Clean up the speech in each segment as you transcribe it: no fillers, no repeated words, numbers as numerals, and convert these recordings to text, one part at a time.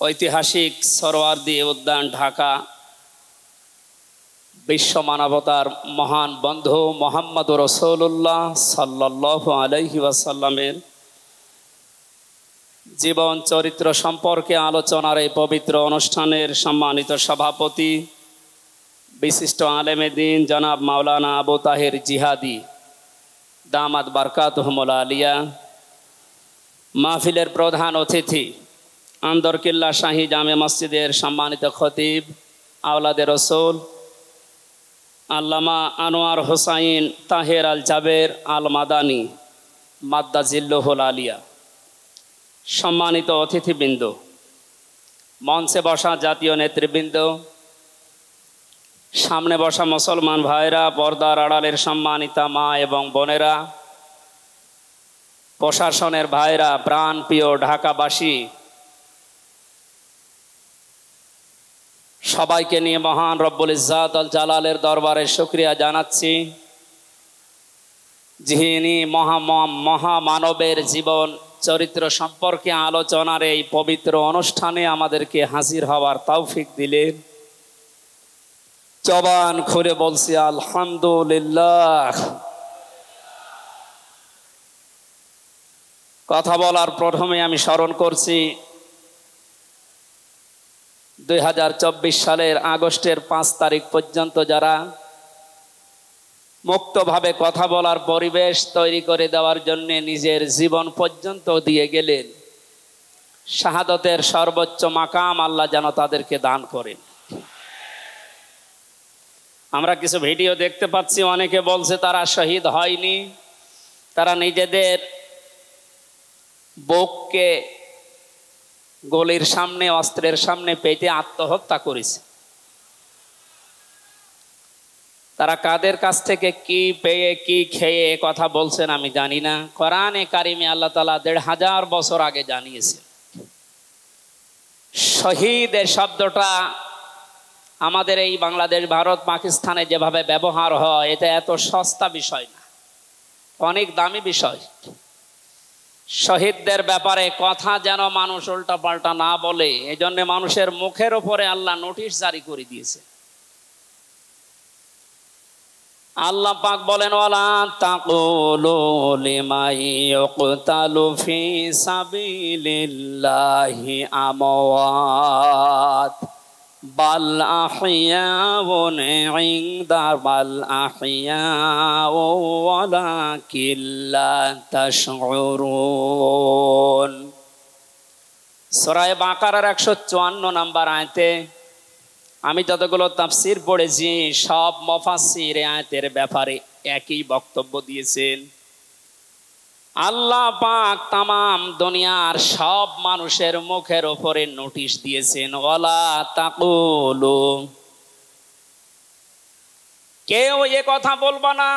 ঐতিহাসিক সরোয়ার্দী উদ্যান ঢাকা বিশ্ব মানবতার মহান বন্ধু মুহাম্মদুর রাসূলুল্লাহ সাল্লাল্লাহু আলাইহি ওয়াসাল্লামের জীবন চরিত্র সম্পর্কে আলোচনার এই পবিত্র অনুষ্ঠানের সম্মানিত সভাপতি বিশিষ্ট আলেমে দ্বীন জনাব মাওলানা আবু তাহের জিহাদি দামাত বারকাতুহুমুল আলিয়া, মাহফিলের প্রধান অতিথি আন্দরকিল্লা শাহী জামে মসজিদের সম্মানিত খতিব আওলাদে রসুল আল্লামা আনোয়ার হোসাইন তাহের আল জাবের আল মাদানী মাদ্দাজিল্লুহুল আলিয়া, সম্মানিত অতিথিবৃন্দ, মঞ্চে বসা জাতীয় নেতৃবৃন্দ, সামনে বসা মুসলমান ভাইরা, পর্দার আড়ালের সম্মানিতা মা এবং বোনেরা, প্রশাসনের ভাইরা, প্রাণপ্রিয় ঢাকাবাসী, সবাইকে নিয়ে মহান রব্বুল ইজ্জাত আল জালালের দরবারে শুকরিয়া জানাচ্ছি, যিনি মহামানবের জীবন চরিত্র সম্পর্কে আলোচনার এই পবিত্র অনুষ্ঠানে আমাদেরকে হাজির হওয়ার তৌফিক দিলেন। জবান খুলে বলছি আলহামদুলিল্লাহ। কথা বলার প্রথমে আমি স্মরণ করছি 2024 সালের আগস্টের 5 তারিখ পর্যন্ত যারা মুক্তভাবে কথা বলার পরিবেশ তৈরি করে দেওয়ার জন্য নিজের জীবন পর্যন্ত দিয়ে গেলেন, শাহাদতের সর্বোচ্চ মাকাম আল্লাহ যেন তাদেরকে দান করেন। আমরা কিছু ভিডিও দেখতে পাচ্ছি, অনেকে বলছে তারা শহীদ হয়নি, তারা নিজেদের বুককে গলির সামনে অস্ত্রের সামনে পেতে আত্মহত্যা করেছে। তারা কাদের কাছ থেকে কি পেয়ে কি খেয়ে কথা বলছেন আমি জানি না। কোরআনে কারিমে আল্লাহ তাআলা 1500 বছর আগে জানিয়েছেন। শহীদ এর শব্দটা আমাদের এই বাংলাদেশ, ভারত, পাকিস্তানে যেভাবে ব্যবহার হয়, এটা এত সস্তা বিষয় না, অনেক দামি বিষয়। শহীদদের ব্যাপারে কথা যেন মানুষ উল্টা পাল্টা না বলে, এই জন্য মানুষের মুখের উপরে আল্লাহ নোটিশ জারি করে দিয়েছে। আল্লাহ পাক বলেন, ওয়ালা তাকুলু লিমান ইউকতালু ফি সাবিলিল্লাহি আমওয়াত বাল আহইয়াউন ইনদা বাল আহইয়াউ ওয়ালাকিন লা তাশউরুন। সূরা বাকারার 154 নম্বর আয়াতে আমি যতগুলো তাফসীর পড়েছি, সব মুফাসসির আয়াতের ব্যাপারে একই বক্তব্য দিয়েছেন। আল্লাহ পাক তামাম দুনিয়ার সব মানুষের মুখের উপরে নোটিশ দিয়েছেন, ওয়ালা তাকুলু, কেউ এ কথা বলবা না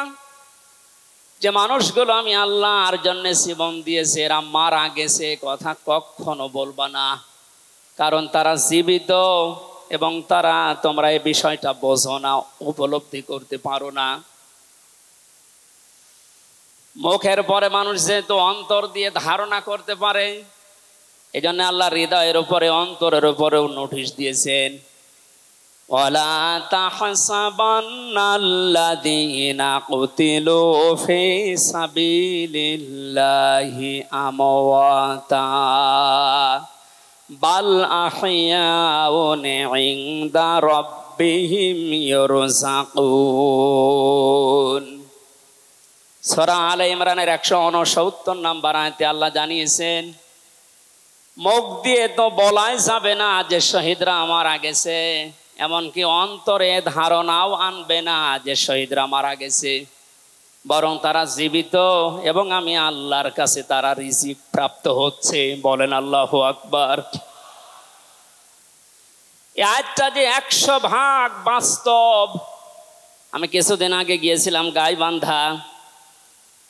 যে মানুষগুলো আমি আল্লাহর জন্য জীবন দিয়েছে, এরা মারা গেছে, কথা কখনো বলবা না। কারণ তারা জীবিত এবং তারা, তোমরা এই বিষয়টা বোঝো না, উপলব্ধি করতে পারো না। মুখের পরে মানুষ যেহেতু অন্তর দিয়ে ধারণা করতে পারে, এই জন্য আল্লাহ হৃদয়ের উপরে, অন্তরের উপরেও নোটিশ দিয়েছেন, ওয়ালা তাহসাবান্নাল্লাযীনা কুতিলু ফি সাবিলিল্লাহি আমওয়াতা বাল আহইয়াউন ইনদা রাব্বিহিম ইরযাকুন। সূরা আলে ইমরানের 169 নম্বর আয়াতে আল্লাহ জানিয়েছেন, মুখ দিয়ে তো বলাই যাবে না যে শহীদরা মারা গেছে, এমনকি অন্তরে ধারণাও আনবে না যে শহীদরা মারা গেছে, বরং তারা জীবিত এবং আমি আল্লাহর কাছে তারা রিজিক প্রাপ্ত হচ্ছে। বলেন আল্লাহু আকবার। এই আয়াতটা যে 100% বাস্তব। আমি কিছুদিন আগে গিয়েছিলাম গাইবান্ধা,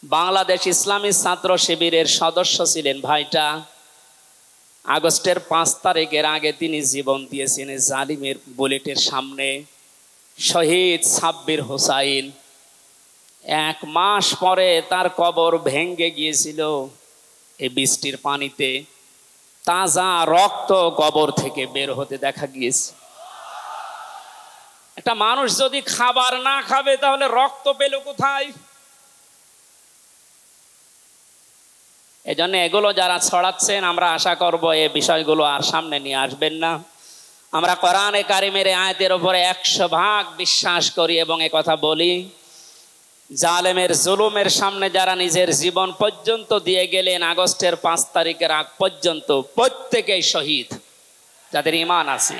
বাংলাদেশ ইসলামী ছাত্র শিবিরের সদস্য ছিলেন ভাইটা। আগস্টের 5 তারিখের আগে তিনি জীবন দিয়েছেন জালিমের বুলেটের সামনে। শহীদ সাব্বির হোসাইন, 1 মাস পরে তার কবর ভেঙে গিয়েছিল এই বৃষ্টির পানিতে। তাজা রক্ত কবর থেকে বের হতে দেখা গিয়েছে। একটা মানুষ যদি খাবার না খাবে তাহলে রক্ত পেল কোথায়? এজন্য এগুলো যারা ছড়াচ্ছেন আমরা আশা করব এই বিষয়গুলো আর সামনে নিয়ে আসবেন না। আমরা কোরআনে কারিমের আয়াতের উপরে 100% বিশ্বাস করি এবং এ কথা বলি, জালেমের জুলুমের সামনে যারা নিজের জীবন পর্যন্ত দিয়ে গেলেন আগস্টের 5 তারিখের আগ পর্যন্ত, প্রত্যেকেই শহীদ যাদের ঈমান আছে,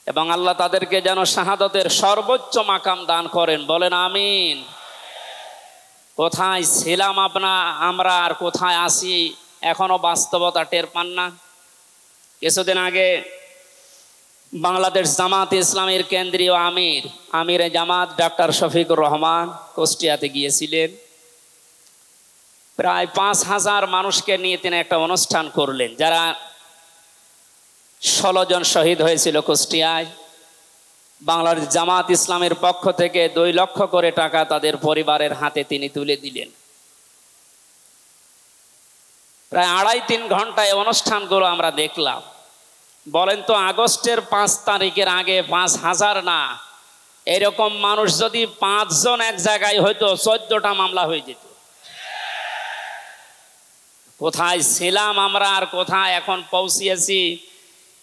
এবং আল্লাহ তাদেরকে যেন শাহাদাতের সর্বোচ্চ মাকাম দান করেন, বলেন আমিন। কোথায় ছিলাম আমরা আর কোথায় আছি এখনো বাস্তবতা টের পান না। কিছুদিন আগে বাংলাদেশ জামাত ইসলামের কেন্দ্রীয় আমির জামাত ডক্টর শফিকুর রহমান কুষ্টিয়াতে গিয়েছিলেন। প্রায় 5000 মানুষকে নিয়ে তিনি একটা অনুষ্ঠান করলেন। যারা 16 জন শহীদ হয়েছিল কুষ্টিয়ায়, বাংলাদেশ জামাত ইসলামের পক্ষ থেকে 2 লক্ষ করে টাকা তাদের পরিবারের হাতে তিনি তুলে দিলেন। প্রায় 2.5-3 ঘন্টায় অনুষ্ঠানগুলো আমরা দেখলাম। বলেন তো, আগস্টের 5 তারিখের আগে 5000 না, এরকম মানুষ যদি 5 জন এক জায়গায় হয়তো 14টা মামলা হয়ে যেত। কোথায় ছিলাম আমরা আর কোথায় এখন পৌঁছিয়েছি,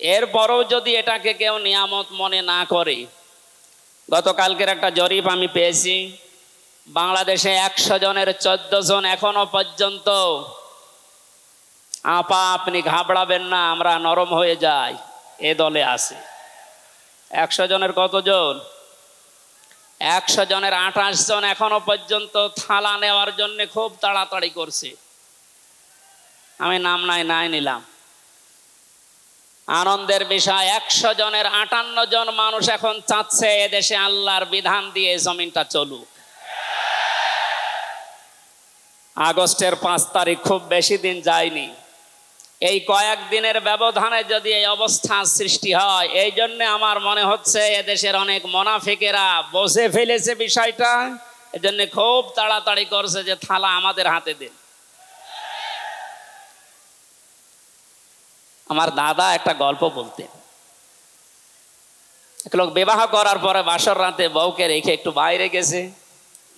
এরপরও যদি এটাকে কেউ নিয়ামত মনে না করে। গতকালকের একটা জরিপ আমি পেয়েছি, বাংলাদেশে 100 জনের 14 জন এখনো পর্যন্ত, আপা আপনি ঘাবড়াবেন না, আমরা নরম হয়ে যাই, এ দলে আছে। 100 জনের কতজন? 100 জনের 28 জন এখনো পর্যন্ত থালা নেওয়ার জন্য খুব তাড়াতাড়ি করছে। আমি নাম নাই নিলাম। আনন্দের বিষয়, 100 জনের 58 জন মানুষ এখন চাচ্ছে এদেশে আল্লাহর বিধান দিয়ে জমিনটা চলুক। আগস্টের 5 তারিখ খুব বেশি দিন যায়নি। এই কয়েক দিনের ব্যবধানে যদি এই অবস্থা সৃষ্টি হয়, এই জন্য আমার মনে হচ্ছে এদেশের অনেক মুনাফিকেরা বুঝে ফেলেছে বিষয়টা, এজন্য খুব তাড়াতাড়ি করছে যে থালা আমাদের হাতে দেন। আমার দাদা একটা গল্প বলতেন। এক লোক বিবাহ করার পরে বাসর রাতে বউকে রেখে একটু বাইরে গেছে।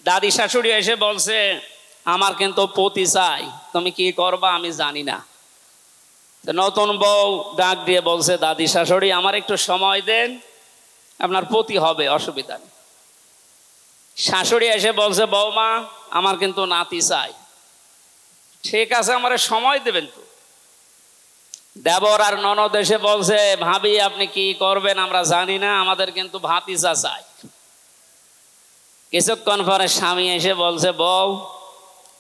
দাদি শাশুড়ি এসে বলছে, আমার কিন্তু পতি চাই, তুমি কি করবা আমি জানি না। নতুন বউ ডাক দিয়ে বলছে, দাদি শাশুড়ি আমার একটু সময় দেন, আপনার পতি হবে, অসুবিধা নেই। শাশুড়ি এসে বলছে, বৌমা আমার কিন্তু নাতি চাই। ঠিক আছে, আমার সময় দেবেন তো। দেবর আর ননদ এসে বলছে, ভাবি আপনি কি করবেন আমরা জানি না, আমাদের কিন্তু ভাতিজা চাই। কিছুক্ষণ পরে স্বামী এসে বলছে, বউ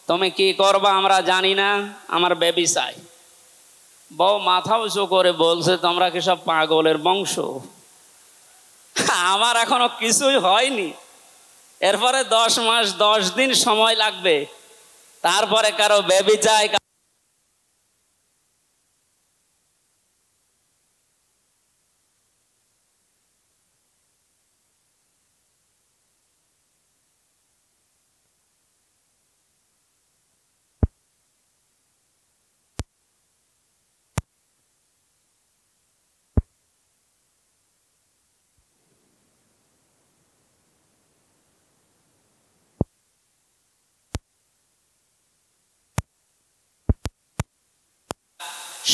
তুমি কি করবা আমরা জানি না, আমার বেবি চাই। বউ মাথা উঁচু করে বলছে, তোমরা কি সব পাগলের বংশ? আমার এখনো কিছুই হয়নি, এরপরে 10 মাস 10 দিন সময় লাগবে, তারপরে কারো বেবি চাই।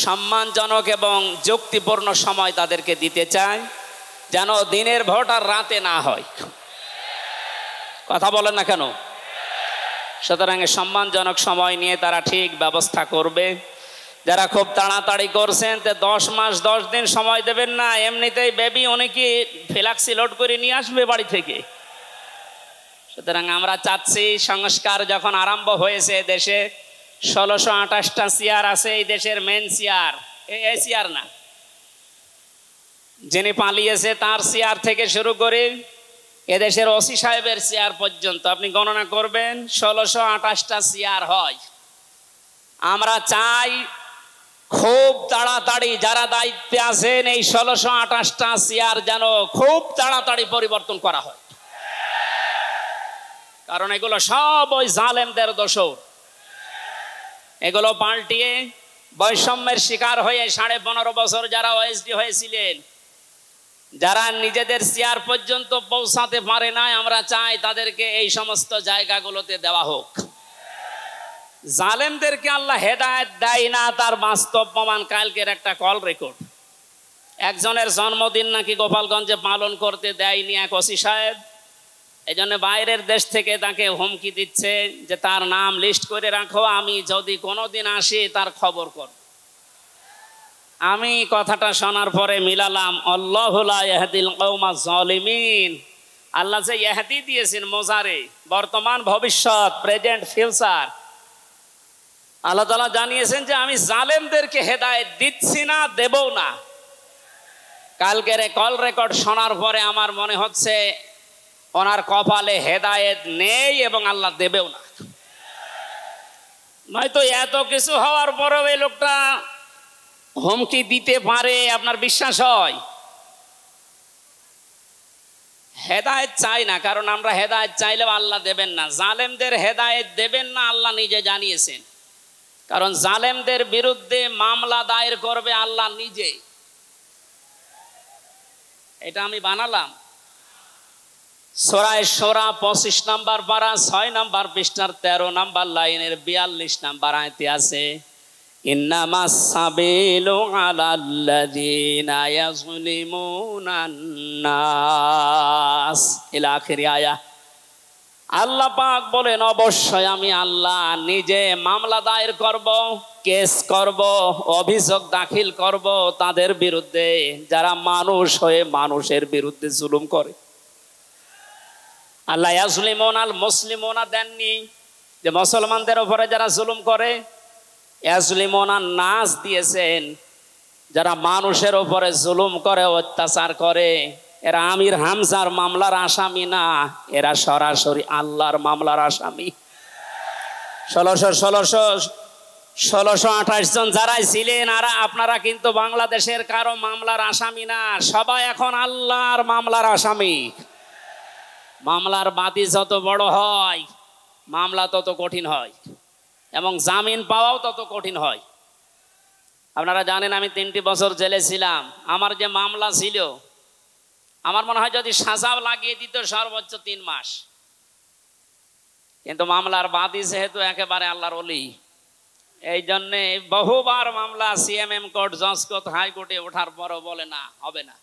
সম্মানজনক এবং যুক্তিপূর্ণ সময় তাদেরকে দিতে চায়, যেন দিনের ভোট আর রাতে না হয়। কথা বলেন না কেন? সুতরাং সম্মানজনক সময় নিয়ে তারা ঠিক ব্যবস্থা করবে। যারা খুব তাড়াতাড়ি করছেন, 10 মাস 10 দিন সময় দেবেন না, এমনিতেই বেবি অনেকে ফ্ল্যাক্সি লোড করে নিয়ে আসবে বাড়ি থেকে। সুতরাং আমরা চাচ্ছি, সংস্কার যখন আরম্ভ হয়েছে দেশে, 1628টা চেয়ার আছে এই দেশের, মেন চেয়ার, এই চেয়ার না, যিনি পালিয়েছে তার চেয়ার থেকে শুরু করে এদেশের ওসি সাহেবের চেয়ার পর্যন্ত আপনি গণনা করবেন, 1628টা চেয়ার হয়। আমরা চাই খুব তাড়াতাড়ি যারা দায়িত্বে আছেন এই 1628টা চেয়ার যেন খুব তাড়াতাড়ি পরিবর্তন করা হয়, কারণ এগুলো সব ওই জালেমদের দোষর। এগুলো পাল্টিয়ে বৈষম্যের শিকার হয়ে 15.5 বছর যারা ওএসডি হয়েছিলেন, যারা নিজেদের চেয়ার পর্যন্ত পৌঁছাতে পারে নাই, আমরা চাই তাদেরকে এই সমস্ত জায়গাগুলোতে দেওয়া হোক। জালেমদেরকে আল্লাহ হেদায়েত দেয় না, তার বাস্তব প্রমাণ কালকের একটা কল রেকর্ড। একজনের জন্মদিন নাকি গোপালগঞ্জে পালন করতে দেয়নি এক ওসি সাহেব, এই জন্য বাইরের দেশ থেকে তাকে হুমকি দিচ্ছে যে তার নাম লিস্ট করে রাখো, আমি যদি কোনোদিন আসি তার খবর কর। আমি কথাটা শোনার পরে মিলালাম, আল্লাহু লা ইয়াহদিল কওমাজ জালিমিন। আল্লাহ যে ইহদি দিয়েছেন মোজারে, বর্তমান ভবিষ্যৎ, প্রেজেন্ট ফিউচার, আল্লাহ তাআলা জানিয়েছেন যে আমি জালেমদেরকে হেদায়েত দিচ্ছি না, দেবও না। কালকের কল রেকর্ড শোনার পরে আমার মনে হচ্ছে ওনার কপালে হেদায়েত নেই এবং আল্লাহ দেবেও না। নয়তো এত কিছু হওয়ার পরেও এই লোকটা হুমকি দিতে পারে, আপনার বিশ্বাস হয়? হেদায়েত চাই না, কারণ আমরা হেদায়েত চাইলেও আল্লাহ দেবেন না। জালেমদের হেদায়েত দেবেন না, আল্লাহ নিজে জানিয়েছেন। কারণ জালেমদের বিরুদ্ধে মামলা দায়ের করবে আল্লাহ নিজে। এটা আমি বানালাম। সূরা শুরা 25 নম্বর পারা 6 নম্বর পৃষ্ঠার 13 নম্বর লাইনের 42 নম্বর আয়াতে আছে, ইন্নামাস সাবিলু আলাল্লাযিনা ইয়াযলিমুনান নাস ইলা আখির আয়া। আল্লাহ পাক বলেন, অবশ্যই আমি আল্লাহ নিজে মামলা দায়ের করব, কেস করব, অভিযোগ দাখিল করব তাদের বিরুদ্ধে যারা মানুষ হয়ে মানুষের বিরুদ্ধে জুলুম করে। আল্লাহ ইয়াজলিমুন আল মুসলিমুনা দেননি যে মুসলমানদের উপরে যারা জুলুম করে, ইয়াজলিমুন আন নাস দিয়েছেন যারা মানুষের উপরে জুলুম করে, অত্যাচার করে। এরা আমির হামজার মামলার আসামি না, এরা সরাসরি আল্লাহর মামলার আসামি। 1628 জন যারাই ছিলেন, আর আপনারা কিন্তু বাংলাদেশের কারো মামলার আসামি না, সবাই এখন আল্লাহর মামলার আসামি। মামলার বাদী যত বড় হয়, মামলা তত কঠিন হয় এবং জামিন পাওয়াও তত কঠিন হয়। আপনারা জানেন আমি 3টি বছর জেলে ছিলাম। আমার যে মামলা ছিল, আমার মনে হয় যদি সাজাও লাগিয়ে দিত সর্বোচ্চ 3 মাস। কিন্তু মামলার বাদী যেহেতু একেবারে আল্লাহর ওলি, এই জন্যে বহুবার মামলা সিএমএম কোর্ট, জজ কোর্ট, হাইকোর্টে ওঠার পরও বলে না, হবে না।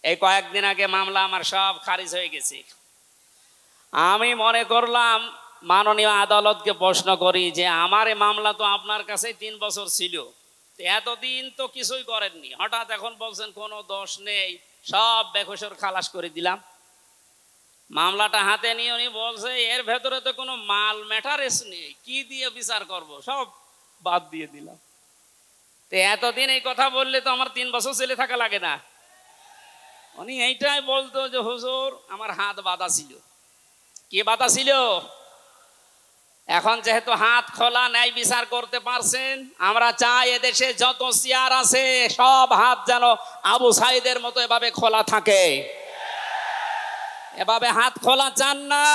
এই কয়েকদিন আগে মামলা আমার সব খারিজ হয়ে গেছে। আমি মনে করলাম মাননীয় আদালতকে প্রশ্ন করি যে আমার এই মামলা তো আপনার কাছে 3 বছর ছিল, এতদিন তো কিছুই করেননি, হঠাৎ এখন বলছেন কোনো দোষ নেই, সব বেকসুর খালাস করে দিলাম। মামলাটা হাতে নিয়ে উনি বলছে এর ভেতরে তো কোনো মাল ম্যাটারেস নেই, কি দিয়ে বিচার করব, সব বাদ দিয়ে দিলাম। তো এতদিন এই কথা বললে তো আমার 3 বছর জেলে থাকা লাগে না। উনি এইটাই বলতো যে হুজুর আমার হাত বাঁধা ছিল। কি বাধা ছিল? এখন যেহেতু হাত খোলা, ন্যায় বিচার করতে পারছেন, আমরা চাই এদেশে যত চেয়ার আছে সব হাত যেন আবু সাইদের মতো এভাবে খোলা থাকে। এভাবে হাত খোলা চান না?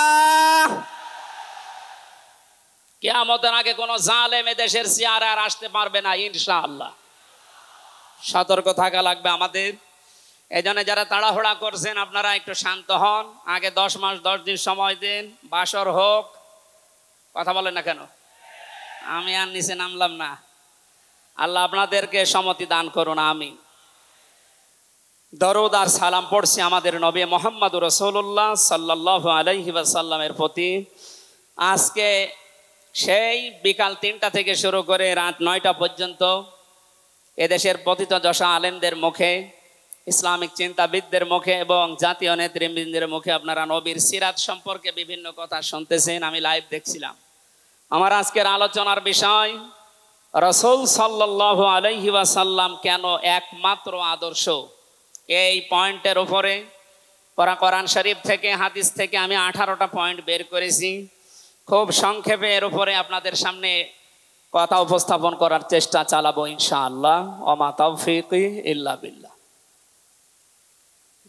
কিয়ামতের আগে কোন জালেম এদেশের চেয়ারে আর আসতে পারবে না ইনশাআল্লাহ। সতর্ক থাকা লাগবে আমাদের। এই জন্য যারা তাড়াহুড়া করছেন আপনারা একটু শান্ত হন। আগে 10 মাস 10 দিন সময় দিন, বাসর হোক। কথা বলেন না কেন? আমি আর নিচে নামলাম না। আল্লাহ আপনাদেরকে সম্মতি দান করুন, আমিন। দরুদ আর সালাম পড়ছি আমাদের নবী মুহাম্মদুর রাসূলুল্লাহ সাল্লাল্লাহু আলাইহি ওয়াসাল্লামের প্রতি। আজকে সেই বিকাল 3টা থেকে শুরু করে রাত 9টা পর্যন্ত এদেশের পতিত যশা আলেমদের মুখে, ইসলামিক চিন্তাবিদদের মুখে এবং জাতীয় নেতৃবৃন্দের মুখে আপনারা নবীর সিরাত সম্পর্কে বিভিন্ন কথা শুনতেছেন। আমি লাইভ দেখছিলাম। আমার আজকের আলোচনার বিষয় রাসূল সাল্লাল্লাহু আলাইহি ওয়াসাল্লাম কেন একমাত্র আদর্শ। এই পয়েন্টের উপরে কোরআন শরীফ থেকে, হাদিস থেকে আমি 18টা পয়েন্ট বের করেছি। খুব সংক্ষেপে এর উপরে আপনাদের সামনে কথা উপস্থাপন করার চেষ্টা চালাবো ইনশাআল্লাহ। ওমা তাওফীকি ইল্লা বিল্লাহ।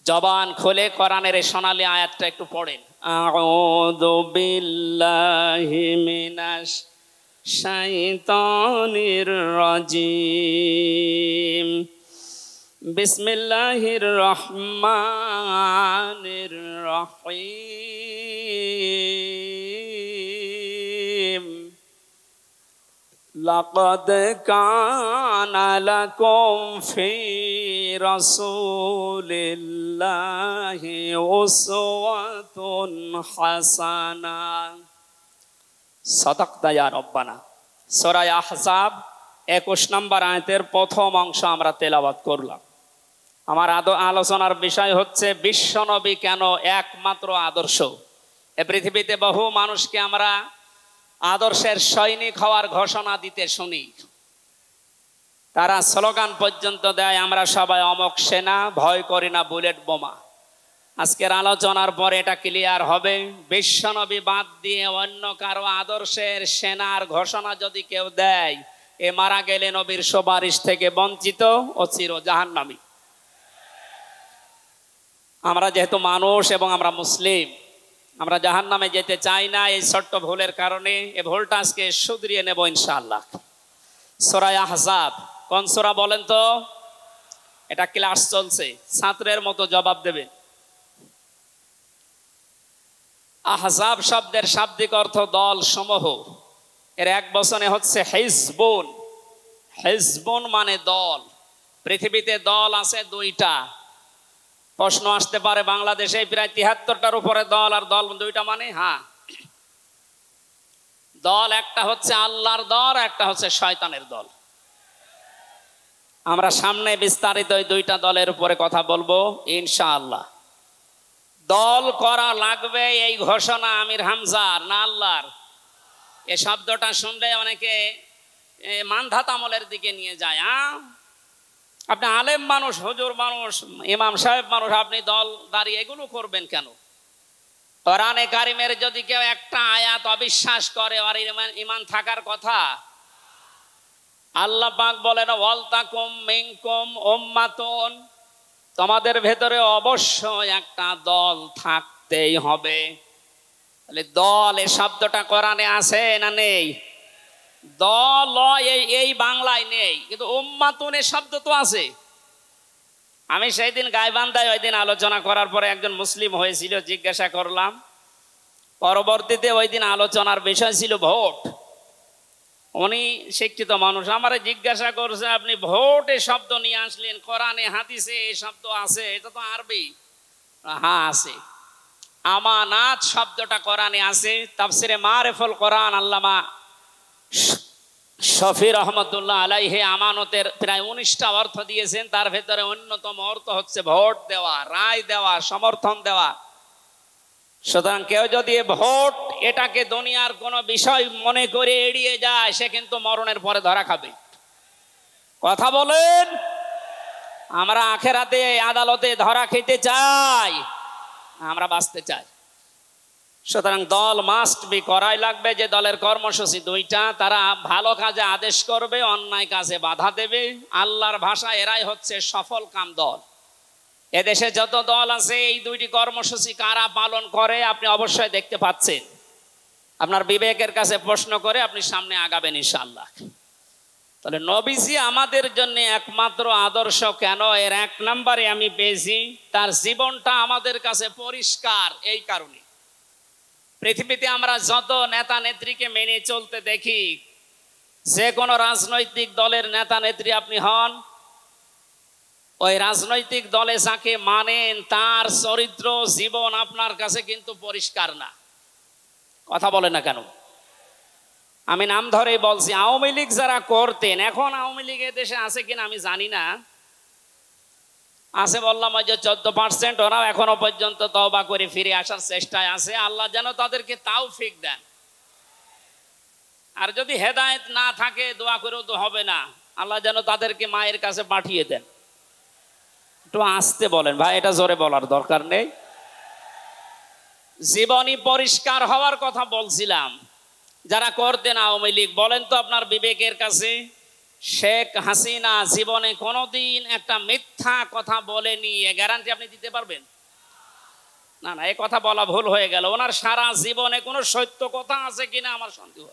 জবান খুলে কোরআনের এই সোনালী আয়াতটা একটু পড়েন। আউযু বিল্লাহি মিনাশ শাইতানির রাজিম। বিসমিল্লাহির রহমানির রহিম। লাকাদ কানা লাকুম ফি রাসূলিল্লাহি উসওয়াতুন হাসানাহ। সাদাকতা ইয়া রব্বানা। সূরা আহজাব 21 নম্বর আয়াতের প্রথম অংশ আমরা তেলাওয়াত করলাম। আমার আলোচনার বিষয় হচ্ছে বিশ্বনবী কেন একমাত্র আদর্শ। এ পৃথিবীতে বহু মানুষকে আমরা আদর্শের সৈনিক হওয়ার ঘোষণা দিতে শুনি, তারা স্লোগান পর্যন্ত দেয়, আমরা সবাই অমক সেনা, ভয় করি না বুলেট বোমা। আজকের আলোচনার পরে এটা ক্লিয়ার হবে, বিশ্বনবী বাদ দিয়ে অন্য কারো আদর্শের সেনার ঘোষণা যদি কেউ দেয়, এ মারা গেলে নবীর সুপারিশ থেকে বঞ্চিত ও চির জাহান্নামী। আমরা যেহেতু মানুষ এবং আমরা মুসলিম, আমরা জাহান্নামে যেতে চাই না। এই ছোট্ট ভুলের কারণে এই ভুলটা আজকে শুধরিয়ে নেব ইনশাআল্লাহ। সূরা আহজাব কোন সূরা বলেন তো? এটা ক্লাস চলছে, ছাত্রের মতো জবাব দেবেন। আহজাব শব্দের শাব্দিক অর্থ দল সমূহ। এর এক বচনে হচ্ছে হিজবুন। হিজবুন মানে দল। পৃথিবীতে দল আছে দুইটা। প্রশ্ন আসতে পারে, বাংলাদেশে প্রায় ৭৩টার উপরে দল, আর দল দুইটা মানে? হ্যাঁ, দল একটা হচ্ছে আল্লাহর দল, একটা হচ্ছে শয়তানের দল। আমরা সামনে বিস্তারিত এই দুইটা দলের উপরে কথা বলবো ইনশাআল্লাহ। দল করা লাগবে এই ঘোষণা আমির হামজার না আল্লাহর? এই শব্দটা শুনলে অনেকে মানধাত আমলের দিকে নিয়ে যায়। আপনি আলেম মানুষ, হুজুর মানুষ, ইমাম সাহেব মানুষ, আপনি দল দাঁড়িয়ে এগুলো করবেন কেন? কোরআনে কারিমের যদি কেউ একটা আয়াত অবিশ্বাস করে, আর ইমান থাকার কথা। আল্লাহ পাক বলেন, ওয়ালতাকুম মিনকুম উম্মাতুন, তোমাদের ভেতরে অবশ্যই একটা দল থাকতেই হবে। তাহলে দল এই শব্দটা কোরআনে আছে না নেই? দল এই বাংলায় নেই, কিন্তু উম্মাতুন এই শব্দ তো আছে। আমি সেই দিন গাইবান্ধায় ওই দিন আলোচনা করার পরে একজন মুসলিম হয়েছিল, জিজ্ঞাসা করলাম। পরবর্তীতে ওই দিন আলোচনার বিষয় ছিল ভোট। উনি শিক্ষিত মানুষ, আমারে জিজ্ঞাসা করছে, আপনি ভোট এই শব্দ নিয়ে আসলেন, কোরআনে হাদিসে এই শব্দ আছে? এটা তো আরবি। হ্যাঁ আছে। আমানাত শব্দটা কোরআনে আছে। তাফসিরে মারিফুল কোরআন আল্লামা শফি রহমতুল্লাহ আলাইহি আমানতের প্রায় 19টা অর্থ দিয়েছেন। তার ভেতরে অন্যতম অর্থ হচ্ছে ভোট দেওয়া, রায় দেওয়া, সমর্থন দেওয়া। সুতরাং কেউ যদি ভোট এটাকে দুনিয়ার কোনো বিষয় মনে করে এড়িয়ে যায়, সে কিন্তু মরণের পরে ধরা খাবে। কথা বলেন, আমরা আখেরাতে আদালতে ধরা খেতে চাই, আমরা বাঁচতে চাই। সুতরাং দল মাস্ট বি, করাই লাগবে। যে দলের কর্মসূচি দুইটা, তারা ভালো কাজে আদেশ করবে, অন্যায় কাজে বাধা দেবে। আল্লাহর ভাষা এরাই হচ্ছে সফল কাম দল। এদেশে যত দল আছে, এই দুইটি কর্মসূচি কারা পালন করে আপনি অবশ্যই দেখতে পাচ্ছেন। আপনার বিবেকের কাছে প্রশ্ন করে আপনি সামনে আগাবেন ইনশাআল্লাহ। তাহলে নবীজি আমাদের জন্য একমাত্র আদর্শ কেন? এর এক নম্বরে আমি পেয়েছি, তার জীবনটা আমাদের কাছে পরিষ্কার। এই কারণে পৃথিবীতে আমরা যত নেতা নেত্রীকে মেনে চলতে দেখি, যে কোনো রাজনৈতিক দলের নেতা নেত্রী আপনি হন, ওই রাজনৈতিক দলে যাকে মানেন তার চরিত্র জীবন আপনার কাছে কিন্তু পরিষ্কার না। কথা বলে না কেন? আমি নাম ধরেই বলছি, আওয়ামী লীগ যারা করতেন, এখন আওয়ামী লীগ দেশে আছে কিনা আমি জানি না, আছে বললাম ওই যে 14%, ওরাও এখনো পর্যন্ত তওবা করে ফিরে আসার চেষ্টায় আছে। আল্লাহ যেন তাদেরকে তাওফিক দেন। আর যদি হেদায়েত না থাকে, দোয়া করেও তো হবে না, আল্লাহ যেন তাদেরকে মায়ের কাছে পাঠিয়ে দেন। একটু আস্তে বলেন ভাই, এটা জোরে বলার দরকার নেই। জীবনী পরিষ্কার হওয়ার কথা বলছিলাম। যারা করতেন আওয়ামী লীগ, বলেন তো আপনার বিবেকের কাছে, শেখ হাসিনা জীবনে কোনোদিন একটা মিথ্যা কথা বলেনি, এ গ্যারান্টি আপনি দিতে পারবেন? না না, এই কথা বলা ভুল হয়ে গেল। ওনার সারা জীবনে কোনো সত্য কথা আছে কিনা আমার সন্দেহ।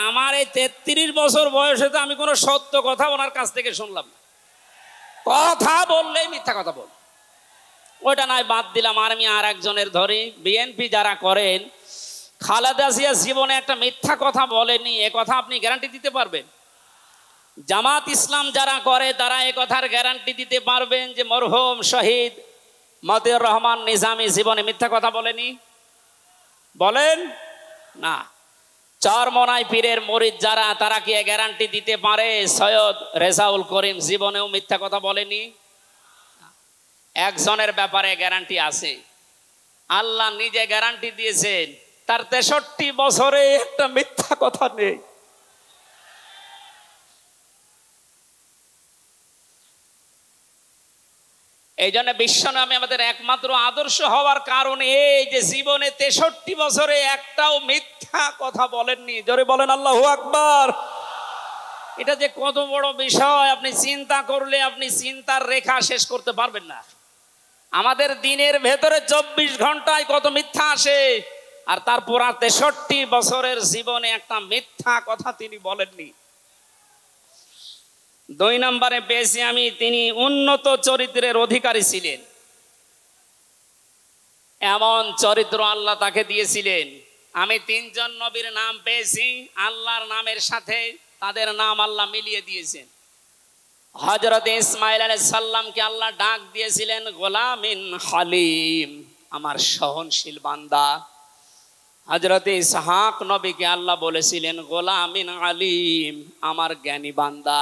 আমার এই 33 বছর বয়সে তো আমি কোনো সত্য কথা ওনার কাছ থেকে শুনলাম না। কথা বললেই মিথ্যা কথা বল, ওইটা নয় বাদ দিলাম। আর আমি আর একজনের ধরি, বিএনপি যারা করেন, খালেদা জিয়া জীবনে একটা মিথ্যা কথা বলেনি, এ কথা আপনি গ্যারান্টি দিতে পারবেন? জামাত ইসলাম যারা করে তারা এ কথার গ্যারান্টি দিতে পারবেন যে মরহুম শহীদ মতিউর রহমান নিজামী জীবনে মিথ্যা কথা বলেনি? বলেন না। চরমনাই পীরের মুরিদ যারা, তারা কি গ্যারান্টি দিতে পারে সৈয়দ রেজাউল করিম জীবনেও মিথ্যা কথা বলেনি? একজনের ব্যাপারে গ্যারান্টি আছে, আল্লাহ নিজে গ্যারান্টি দিয়েছেন, তার 63 বছরে একটা মিথ্যা কথা নেই। এই জন্য বিশ্বনবী আমাদের একমাত্র আদর্শ হওয়ার কারণ এই যে জীবনে 63 বছরে একটাও মিথ্যা কথা বলেননি। জোরে বলেন আল্লাহু আকবার। এটা যে কত বড় বিষয় আপনি চিন্তা করলে আপনি চিন্তার রেখা শেষ করতে পারবেন না। আমাদের দিনের ভেতরে 24 ঘন্টায় কত মিথ্যা আসে, আর তারপর 63 বছরের জীবনে একটা মিথ্যা কথা তিনি বলেননি। 2 নম্বরে পেয়েছি আমি, তিনি উন্নত চরিত্রের অধিকারী ছিলেন। এমন চরিত্র আল্লাহ তাকে দিয়েছিলেন। আমি 3 জন নবীর নাম পেয়েছি, আল্লাহর নামের সাথে তাদের নাম আল্লাহ মিলিয়ে দিয়েছেন। হযরত ইসমাঈল আলাইহিস সালামকে আল্লাহ ডাক দিয়েছিলেন গোলামিন হালিম, আমার সহনশীল বান্দা। হযরত ইসহাক নবীকে আল্লাহ বলেছিলেন গোলামিন আলিম, আমার জ্ঞানী বান্দা।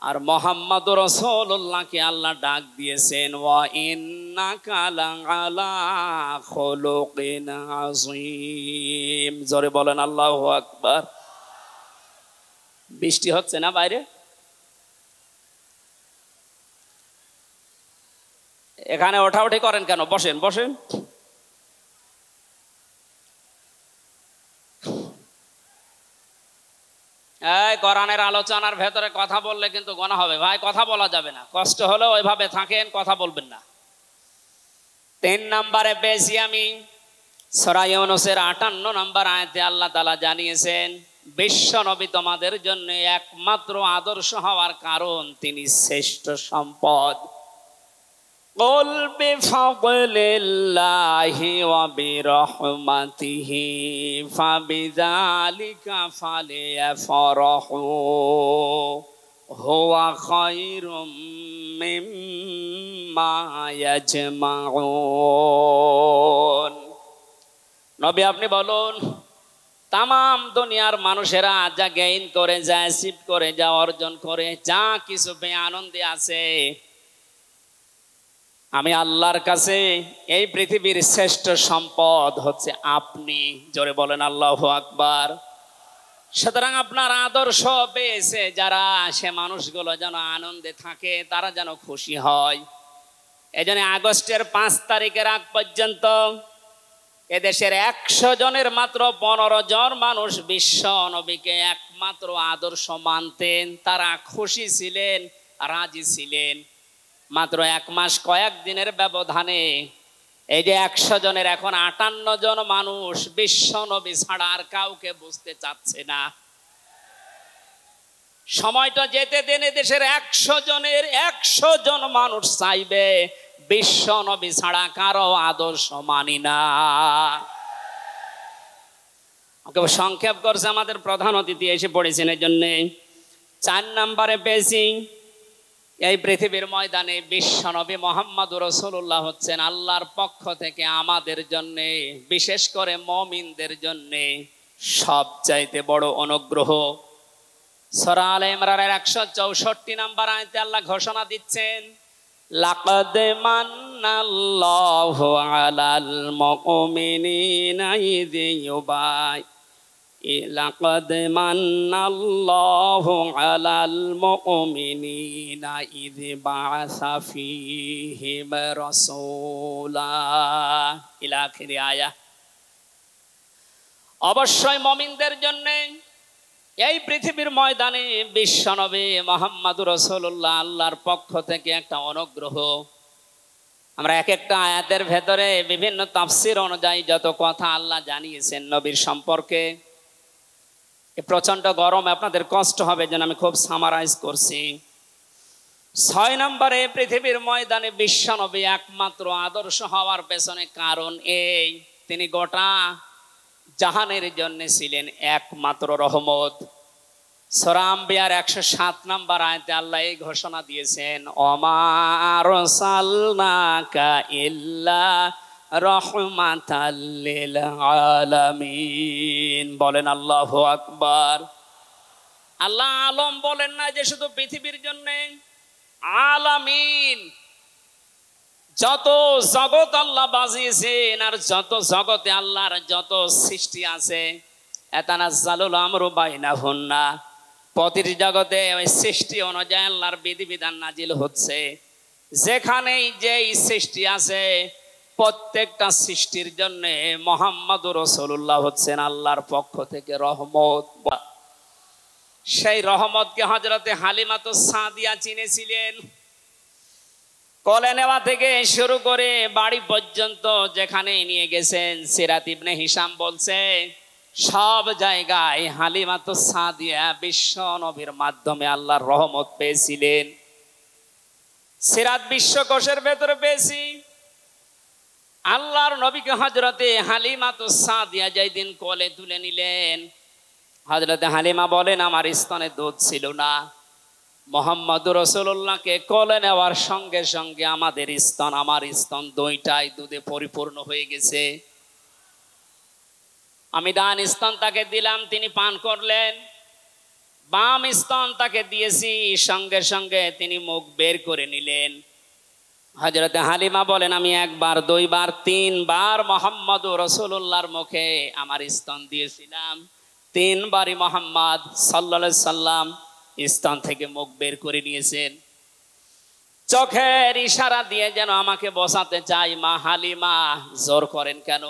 আর মুহাম্মদুর রাসূলুল্লাহকে আল্লাহ ডাক দিয়েছেন ওয়া ইন্নাকা লাআলা খুলুকিন আযীম। জোরে বলেন আল্লাহু আকবার। বৃষ্টি হচ্ছে না বাইরে? এখানে ওঠাউঠি করেন কেন? বসেন বসেন। এই কোরআনের আলোচনার ভেতরে কথা বললে কিন্তু গুনাহ হবে ভাই, কথা বলা যাবে না। কষ্ট হলেও ওইভাবে থাকেন, কথা বলবেন না। 3 নম্বরে পেয়েছি আমি সূরা ইউনূসের 58 নম্বর আয়াতে আল্লাহ তাআলা জানিয়েছেন বিশ্ব নবী তোমাদের জন্য একমাত্র আদর্শ হওয়ার কারণ তিনি শ্রেষ্ঠ সম্পদ। قل بفضل الله وبرحمته فبذلك فليفرحوا هو خير مما يجمعون। নবী আপনি বলুন, তামাম দুনিয়ার মানুষেরা যা গেইন করে, যা অ্যাচিভ করে, যা অর্জন করে, যা কিছু পেয়ে আনন্দে আছে, আমি আল্লাহর কাছে এই পৃথিবীর শ্রেষ্ঠ সম্পদ হচ্ছে আপনি। জোরে বলেন আল্লাহু আকবার। সুতরাং আপনার আদর্শ পেয়েছে যারা, সে মানুষগুলো যেন আনন্দে থাকে, তারা যেন খুশি হয়। এজন্য আগস্টের 5 তারিখের আগ পর্যন্ত এদেশের 100 জনের মাত্র 15 জন মানুষ বিশ্ব নবীকে একমাত্র আদর্শ মানতেন, তারা খুশি ছিলেন, রাজি ছিলেন। মাত্র 1 মাস কয়েক দিনের ব্যবধানে এই যে 100 জনের এখন 58 জন মানুষ বিশ্ব নবী ছাড়া আর কাউকে বুঝতে চাচ্ছে না। সময়টা যেতে দেন, দেশের 100 জনের 100 জন মানুষ চাইবে বিশ্ব নবী ছাড়া কারো আদর্শ মানি না। সংক্ষেপ করছে, আমাদের প্রধান অতিথি এসে পড়েছেন, এই জন্য 4 নম্বরে পেয়েছি এই পৃথিবীর ময়দানে বিশ্ব নবী মুহাম্মদুর রাসূলুল্লাহ হচ্ছেন আল্লাহর পক্ষ থেকে আমাদের জন্য, বিশেষ করে মুমিনদের জন্য সবচাইতে বড় অনুগ্রহ। সূরা আলে ইমরানের 164 নম্বর আয়াতে আল্লাহ ঘোষণা দিচ্ছেন লাকাদ মান্নাল্লাহু আলাল মুমিনিনা ইয লাকাদ মান্নাল্লাহু আলাল মুমিনিনা ইয বাআসা ফীহিম রাসূলা ইলা আখির আয়াত। অবশ্যই মুমিনদের জন্য এই পৃথিবীর ময়দানে বিশ্বনবী মুহাম্মদুর রাসূলুল্লাহ আল্লাহর পক্ষ থেকে একটা অনুগ্রহ। আমরা এক একটা আয়াতের ভেতরে বিভিন্ন তাফসীর অনুযায়ী যত কথা আল্লাহ জানিয়েছেন নবীর সম্পর্কে, এই প্রচন্ড গরমে আপনাদের কষ্ট হবে যেন আমি খুব সামারাইজ করছি। 6 নম্বরে পৃথিবীর ময়দানে বিশ্বনবী একমাত্র আদর্শ হওয়ার পেছনে কারণ এই, তিনি গোটা জাহানের জন্য ছিলেন একমাত্র রহমত। সূরা আম্বিয়ার 107 নম্বর আয়াতে আল্লাহ এই ঘোষণা দিয়েছেন, ওমা আরসালনাকা ইল্লা রাহমাতাল লিল আলামিন। বলেন আল্লাহু আকবার। আল্লাহ আলম বলেন না যে শুধু পৃথিবীর জন্য, আলামিন যত জগৎ আল্লাহ বাজিয়েছেন আর যত জগতে আল্লাহর যত সৃষ্টি আছে, এতানাজ্জালুল আমরু বাইনাহুন্না, প্রতিটি জগতে ওই সৃষ্টি অনুযায়ী আল্লাহর বিধিবিধান নাজিল হচ্ছে। যেখানেই যেই সৃষ্টি আছে প্রত্যেকটা সৃষ্টির জন্য মুহাম্মদুর রাসূলুল্লাহ হচ্ছেন আল্লাহর পক্ষ থেকে রহমত। সেই রহমতকে হযরতে হালিমাতুস সাদিয়া চিনেছিলেন। কোলে নেওয়া থেকে শুরু করে বাড়ি পর্যন্ত যেখানে নিয়ে গেছেন, সিরাত ইবনে হিশাম বলছে সব জায়গায় হালিমাতুস সাদিয়া বিশ্ব নবীর মাধ্যমে আল্লাহর রহমত পেয়েছিলেন। সিরাত বিশ্বকোষের ভেতরে পেয়েছি আল্লাহর নবীকে হযরতে হালিমাতুস সাদিয়া যেদিন কোলে তুলে নিলেন, হযরতে হালিমা বলেন আমার স্তনে দুধ ছিল না, মুহাম্মদুর রাসূলুল্লাহকে কোলে নেওয়ার সঙ্গে সঙ্গে আমাদের স্তন, আমার স্তন দুইটাই দুধে পরিপূর্ণ হয়ে গেছে। আমি ডান স্তন তাকে দিলাম, তিনি পান করলেন, বাম স্তন তাকে দিয়েছি, সঙ্গে সঙ্গে তিনি মুখ বের করে নিলেন। হযরতে হালিমা বলেন আমি একবার, দুইবার, তিনবার মুহাম্মদুর রাসূলুল্লাহর মুখে আমার স্তন দিয়েছিলাম, তিনবারই মুহাম্মদ সাল্লাল্লাহু আলাইহি সাল্লাম স্তন থেকে মুখ বের করে নিয়েছেন। চোখের ইশারা দিয়ে যেন আমাকে বসাতে চাই, মা হালিমা জোর করেন কেন?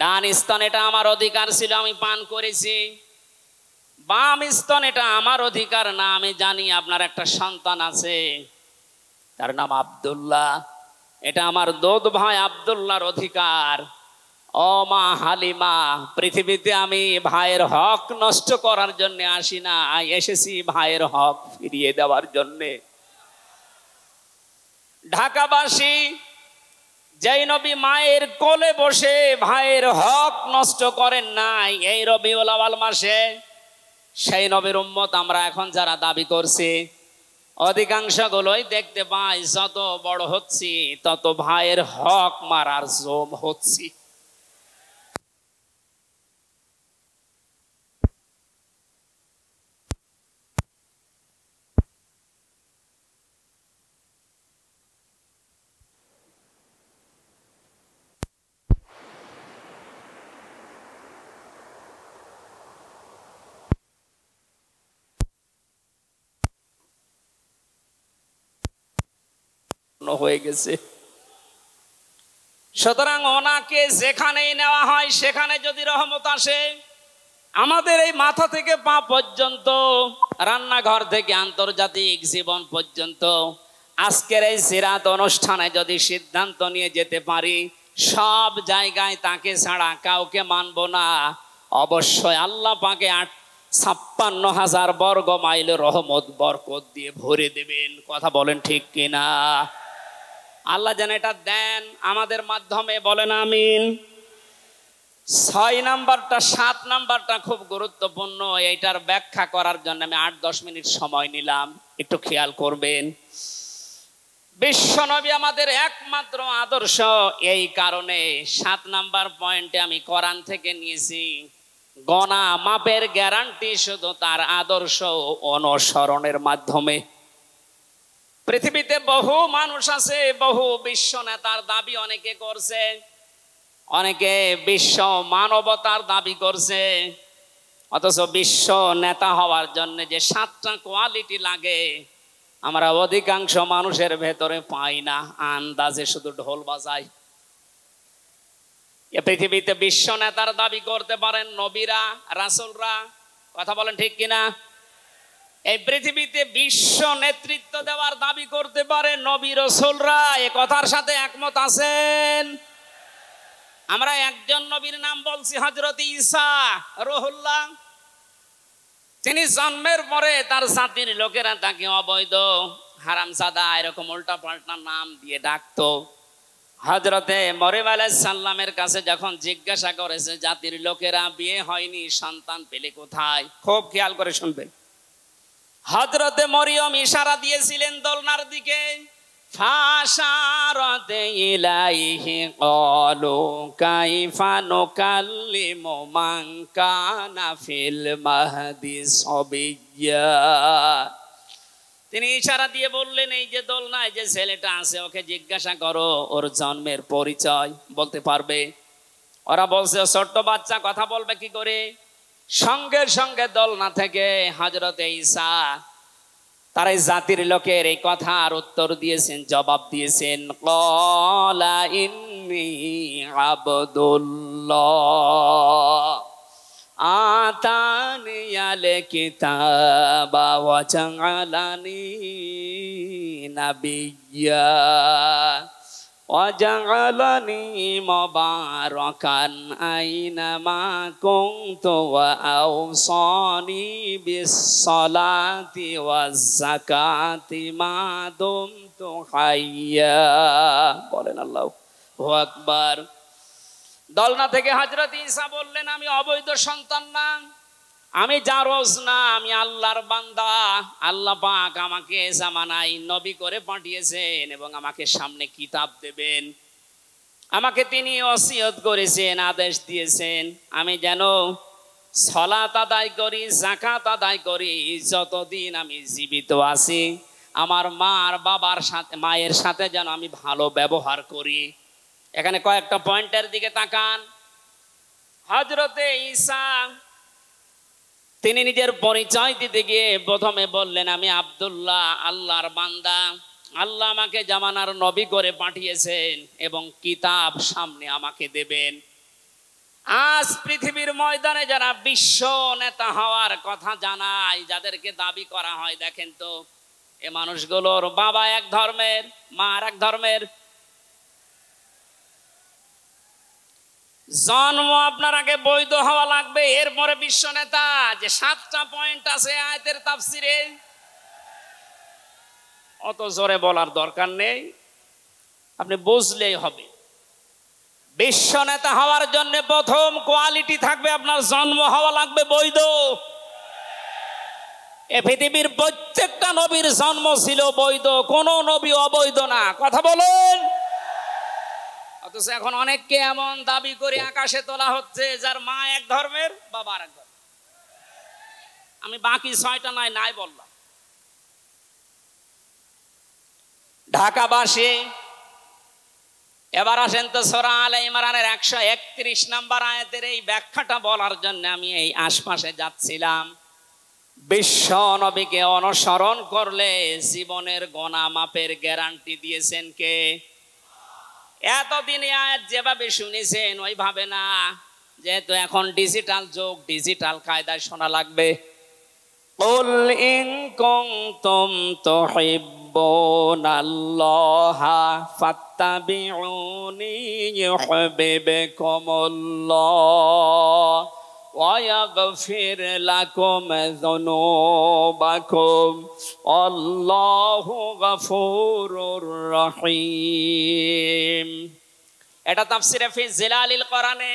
ডান স্তন এটা আমার অধিকার ছিল, আমি পান করেছি। বাম স্তন এটা আমার অধিকার না, আমি জানি আপনার একটা সন্তান আছে, তার নাম আব্দুল্লাহ, এটা আমার দুধ ভাই আব্দুল্লাহর অধিকার। ও মা হালিমা, পৃথিবীতে আমি ভাইয়ের হক নষ্ট করার জন্য আসি না, এসেছি ভাইয়ের হক ফিরিয়ে দেওয়ার জন্যে। ঢাকাবাসী যেই নবী মায়ের কোলে বসে ভাইয়ের হক নষ্ট করেন নাই এই রবিউল আউয়াল মাসে, সেই নবীর উম্মত আমরা এখন যারা দাবি করছি অধিকাংশ গুলোই দেখতে পাই যত বড় হচ্ছি তত ভাইয়ের হক মারার জম হচ্ছি। হয়ে গেছে। সুতরাং ওনাকে যেখানেই নেওয়া হয় সেখানে যদি রহমত আসে, আমাদের এই মাথা থেকে পা পর্যন্ত, রান্নাঘর থেকে আন্তর্জাতিক জীবন পর্যন্ত, আজকের এই সিরাত অনুষ্ঠানে যদি সিদ্ধান্ত নিয়ে যেতে পারি সব জায়গায় তাকে ছাড়া কাউকে মানব না, অবশ্যই আল্লাহ পাকে 56,000 বর্গ মাইল রহমত বরকত দিয়ে ভরে দেবেন। কথা বলেন ঠিক কিনা? আল্লাহ যেন এটা দেন আমাদের মাধ্যমে, বলেন আমিন। 6 নাম্বারটা 7 নাম্বারটা খুব গুরুত্বপূর্ণ, এইটার ব্যাখ্যা করার জন্য আমি 8-10 মিনিট সময় নিলাম, একটু খেয়াল করবেন। বিশ্বনবী আমাদের একমাত্র আদর্শ, এই কারণে 7 নাম্বার পয়েন্টে আমি কোরআন থেকে নিয়েছি, গণা মাপের গ্যারান্টি শুধু তার আদর্শ অনুসরণের মাধ্যমে। পৃথিবীতে বহু মানুষ আছে, বহু বিশ্ব নেতার দাবি অনেকে করছে, অনেকে বিশ্ব মানবতার দাবি করছে, অথচ বিশ্ব নেতা হওয়ার জন্য যে 7টা কোয়ালিটি লাগে আমরা অধিকাংশ মানুষের ভেতরে পাই না, আন্দাজে শুধু ঢোল বাজায়। এ পৃথিবীতে বিশ্ব নেতার দাবি করতে পারেন নবীরা, রাসূলরা, কথা বলেন ঠিক কিনা? এই পৃথিবীতে বিশ্ব নেতৃত্ব দেওয়ার দাবি করতে পারে নবী রাসূলরা, এ কথার সাথে একমত আছেন? আমরা একজন নবীর নাম বলছি, হযরত ঈসা রুহুল্লাহ, তিনি জন্মের পরে তার জাতির লোকেরা তাকে অবৈধ, হারামজাদা এরকম উল্টা পাল্টা নাম দিয়ে ডাকতো। হযরতে মরিয়ম আলাইহিস সালামের কাছে যখন জিজ্ঞাসা করেছে জাতির লোকেরা বিয়ে হয়নি, সন্তান পেলে কোথায়, খুব খেয়াল করে শুনবেন। হযরতে মরিয়ম ইশারা দিয়েছিলেন দোলনার দিকে। ফাশারাতে ইলাইহি ক্বালু কাইফা নুকাল্লিমু মান কানা ফিল মাহদি সাবিয়্যা। তিনি ইশারা দিয়ে বললেন, এই যে দোলনায় যে ছেলেটা আছে ওকে জিজ্ঞাসা করো ওর জন্মের পরিচয় বলতে পারবে। ওরা বলছে ছোট্ট বাচ্চা কথা বলবে কি করে। সঙ্গে সঙ্গে দোলনা থেকে হযরতে ঈসা তার এই জাতির লোকের এই কথার উত্তর দিয়েছেন, জবাব দিয়েছেন, ক্বালা ইন্নী আবদুল্লাহ আতানিয়াল কিতাবা ওয়া জাআলানি নাবিয়্যা ওয়া জাআলানি মুবারাকান আইনামা কুনতু ওয়া আওসানি বিস-সালাতি ওয়াজ-যাকাতি মা দুমতু হাইয়্যা। বলেন আল্লাহু আকবার। দোলনা থেকে হযরত ঈসা বললেন, আমি অবৈধ সন্তান না, আমি জারজ না, আমি আল্লাহর বান্দা। আল্লাহ পাক আমাকে জামানায় নবী করে পাঠিয়েছেন এবং আমাকে সামনে কিতাব দেবেন। আমাকে তিনি ওসিয়ত করেছেন, আদেশ দিয়েছেন আমি যেন সালাত আদায় করি, যাকাত আদায় করি যতদিন আমি জীবিত আছি। আমার মায়ের সাথে যেন আমি ভালো ব্যবহার করি। এখানে কয়েকটা পয়েন্টের দিকে তাকান। হযরতে ঈসা তিনি নিজের পরিচয় দিতে গিয়ে প্রথমে বললেন, আমি আব্দুল্লাহ, আল্লাহর বান্দা। আল্লাহ আমাকে জামানার নবী করে পাঠিয়েছেন এবং কিতাব সামনে আমাকে দেবেন। আজ পৃথিবীর ময়দানে যারা বিশ্ব নেতা হওয়ার কথা জানায়, যাদেরকে দাবি করা হয়, দেখেন তো এ মানুষগুলোর বাবা এক ধর্মের, মা আর এক ধর্মের। জন্ম আপনার আগে বৈধ হওয়া লাগবে, এরপরে বিশ্ব নেতা। যে 7টা পয়েন্ট আছে আয়াতের তাফসিরে, অত জোরে বলার দরকার নেই, আপনি বুঝলেই হবে। বিশ্ব নেতা হওয়ার জন্য প্রথম কোয়ালিটি থাকবে আপনার জন্ম হওয়া লাগবে বৈধ। এ পৃথিবীর প্রত্যেকটা নবীর জন্ম ছিল বৈধ, কোন নবী অবৈধ না। কথা বলেন। অথচ এখন অনেককে এমন দাবি করে আকাশে তোলা হচ্ছে যার মা এক ধর্মের, বাবা আর এক ধর্মের। আমি বাকি 6টা নাই বললাম। ঢাকাবাসী এবার আসেন তো সূরা আলে ইমরানের 131 নম্বর আয়াতের এই ব্যাখ্যাটা বলার জন্য আমি এই আশপাশে যাচ্ছিলাম। বিশ্ব নবীকে অনুসরণ করলে জীবনের গুনাহ মাপের গ্যারান্টি দিয়েছেন কে? এতদিন আয়াত যেভাবে শুনেছেন ওইভাবে না, যেহেতু এখন ডিজিটাল যুগ, ডিজিটাল কায়দায় শোনা লাগবে। কুল ইন কুনতুম তুহিব্বুনাল্লাহা ফাত্তাবিউনি ইউহিব্বুকুমুল্লাহ ওয়া ইয়াগফির লাকুম যুনুবাকুম আল্লাহু গফুরুর রহিম। এটা তাফসিরে ফি জিলালিল কোরআনে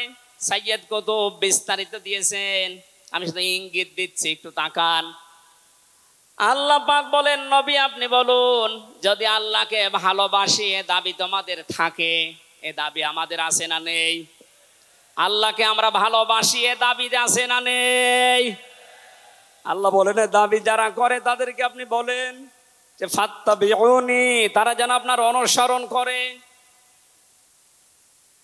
সাইয়্যিদ কুতুব বিস্তারিত দিয়েছেন, আমি শুধু ইঙ্গিত দিচ্ছি, একটু তাকান। আল্লাহ পাক বলেন, নবী আপনি বলুন, যদি আল্লাহকে ভালোবাসি এ দাবি তোমাদের থাকে, এ দাবি আমাদের আছে না নেই? আল্লাহকে আমরা ভালোবাসি এ দাবি আছে না নেই? আল্লাহ বলেন এ দাবি যারা করে তাদেরকে আপনি বলেন যে ফাত্তাবিউনি, তারা যেন আপনার অনুসরণ করে।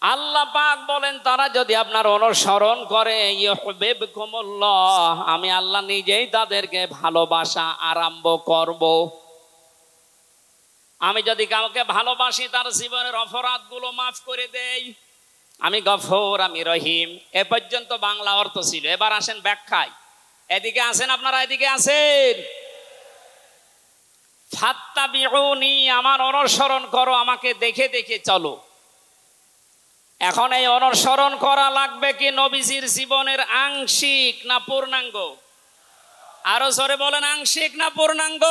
আল্লাহ পাক বলেন তারা যদি আপনার অনুসরণ করে ইউহিব্বুকুমুল্লাহ, আমি আল্লাহ নিজেই তাদেরকে ভালোবাসা আরম্ভ করব। আমি যদি কাউকে ভালোবাসি তার জীবনের অপরাধগুলো মাফ করে দেই। আমি গফুর, আমি রহিম। এ পর্যন্ত বাংলা অর্থ ছিল। এবার আসেন ব্যাখ্যায়। এদিকে আসেন আপনারা, এদিকে আসেন। ফাত্তাবিউনি, আমার অনুসরণ করো, আমাকে দেখে দেখে চলো। এখন এই অনুসরণ করা লাগবে কি নবীজির জীবনের আংশিক না পূর্ণাঙ্গ? আরো জোরে বলেন, আংশিক না পূর্ণাঙ্গ?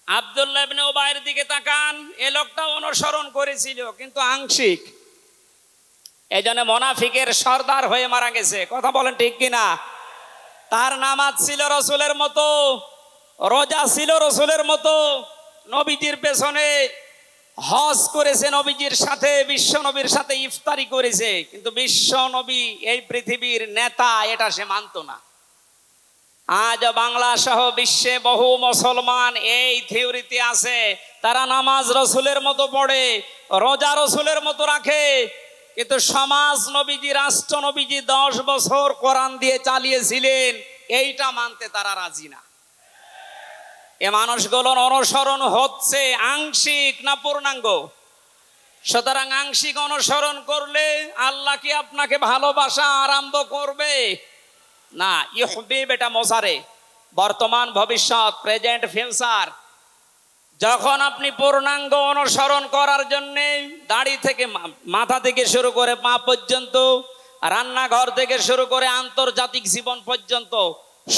আব্দুল্লাহ ইবনে উবাইয়ের দিকে তাকান, এ লোকটা অনুসরণ করেছিল কিন্তু আংশিক। এই জন্য মুনাফিকের সর্দার হয়ে মারা গেছে। কথা বলেন ঠিক কিনা? তার নামাজ ছিল রসুলের মতো, রোজা ছিল রসুলের মতো, নবীজির পেছনে হজ করেছে, নবীজির সাথে বিশ্ব নবীর সাথে ইফতারি করেছে, কিন্তু বিশ্ব নবী এই পৃথিবীর নেতা এটা সে মানত না। আজ বাংলা সহ বিশ্বে বহু মুসলমান এই থিওরিতে আছে, তারা নামাজ রসুলের মতো পড়ে, রোজা রসুলের মতো রাখে, কিন্তু সমাজ নবীজি, রাষ্ট্র নবীজি 10 বছর কোরআন দিয়ে চালিয়েছিলেন, এইটা মানতে তারা রাজি না। এ মানুষগুলোর অনুসরণ হচ্ছে আংশিক না পূর্ণাঙ্গ? সুতরাং আংশিক অনুসরণ করলে আল্লাহ কি আপনাকে ভালোবাসা আরম্ভ করবে? না। ইহবিব এটা মোজারে, বর্তমান ভবিষ্যৎ, প্রেজেন্ট ফিউচার। যখন আপনি পূর্ণাঙ্গ অনুসরণ করার জন্য দাড়ি থেকে মাথা থেকে শুরু করে পা পর্যন্ত, রান্নাঘর থেকে শুরু করে আন্তর্জাতিক জীবন পর্যন্ত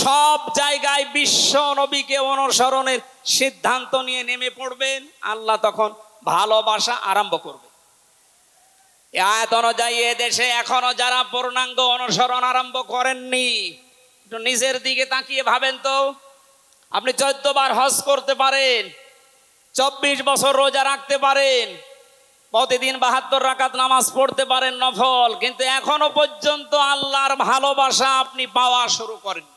সব জায়গায় বিশ্ব নবীকে অনুসরণের সিদ্ধান্ত নিয়ে নেমে পড়বেন, আল্লাহ তখন ভালোবাসা আরম্ভ করবে। আয়াত অনুযায়ী দেশে এখনো যারা পূর্ণাঙ্গ অনুসরণ আরম্ভ করেননি, একটু নিজের দিকে তাকিয়ে ভাবেন তো। আপনি 14 বার হজ করতে পারেন, 24 বছর রোজা রাখতে পারেন, প্রতিদিন 72 রাকাত নামাজ পড়তে পারেন নফল, কিন্তু এখনো পর্যন্ত আল্লাহর ভালোবাসা আপনি পাওয়া শুরু করেন।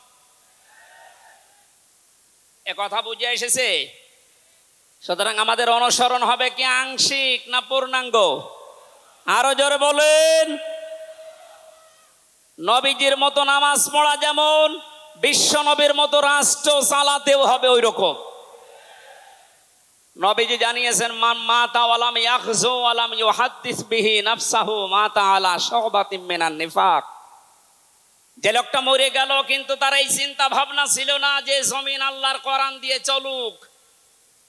এ কথা বুঝে এসেছে? সুতরাং আমাদের অনুসরণ হবে কি আংশিক না পূর্ণাঙ্গ? আরো জোরে বলেন। নবীজির মতো নামাজ পড়া যেমন, বিশ্ব নবীর মতো রাষ্ট্র চালাতেও হবে ওই রকম। নবীজি জানিয়েছেন, মান মাতা ওয়ালাম ইয়াখযু ওয়ালাম ইউহাদ্দিস বিহি নাফসাহু মাতা আলা শুবাতিন মিনান নিফাক। যে লোকটা মরে গেল কিন্তু তার এই চিন্তা ভাবনা ছিল না যে জমিন আল্লাহর কোরআন দিয়ে চলুক,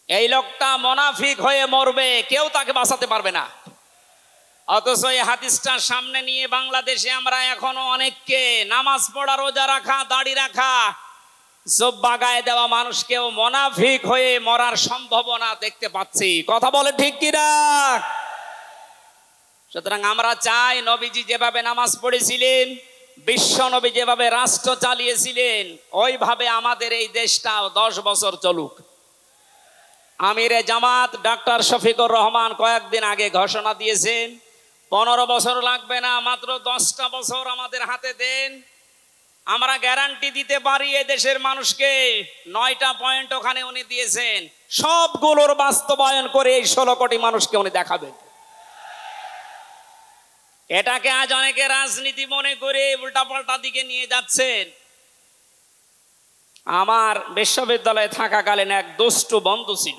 এই লোকটা মুনাফিক হয়ে মরবে, কেউ তাকে বাঁচাতে পারবে না। অথচ এই হাদিসটা সামনে নিয়ে বাংলাদেশে আমরা এখনো অনেককে নামাজ পড়া, রোজা রাখা, দাড়ি রাখা, জুব্বা গায়ে দেওয়া মানুষকেও মুনাফিক হয়ে মরার সম্ভাবনা দেখতে পাচ্ছি। কথা বলে ঠিক কিনা? সুতরাং আমরা চাই নবীজি যেভাবে নামাজ পড়েছিলেন, বিশ্ব নবী যেভাবে রাষ্ট্র চালিয়েছিলেন, ওইভাবে আমাদের এই দেশটাও 10 বছর চলুক। আমিরে জামাত ডাক্তার শফিকুর রহমান কয়েকদিন আগে ঘোষণা দিয়েছেন, 15 বছর লাগবে না, মাত্র 10টা বছর আমাদের হাতে দেন, আমরা গ্যারান্টি দিতে পারি এ দেশের মানুষকে। 9টা পয়েন্ট ওখানে উনি দিয়েছেন, সবগুলোর বাস্তবায়ন করে এই 16 কোটি মানুষকে উনি দেখাবেন। এটাকে আজ অনেকে রাজনীতি মনে করে উল্টাপাল্টা দিকে নিয়ে যাচ্ছেন। আমার বিশ্ববিদ্যালয়ে থাকাকালীন এক দুষ্টু বন্ধু ছিল,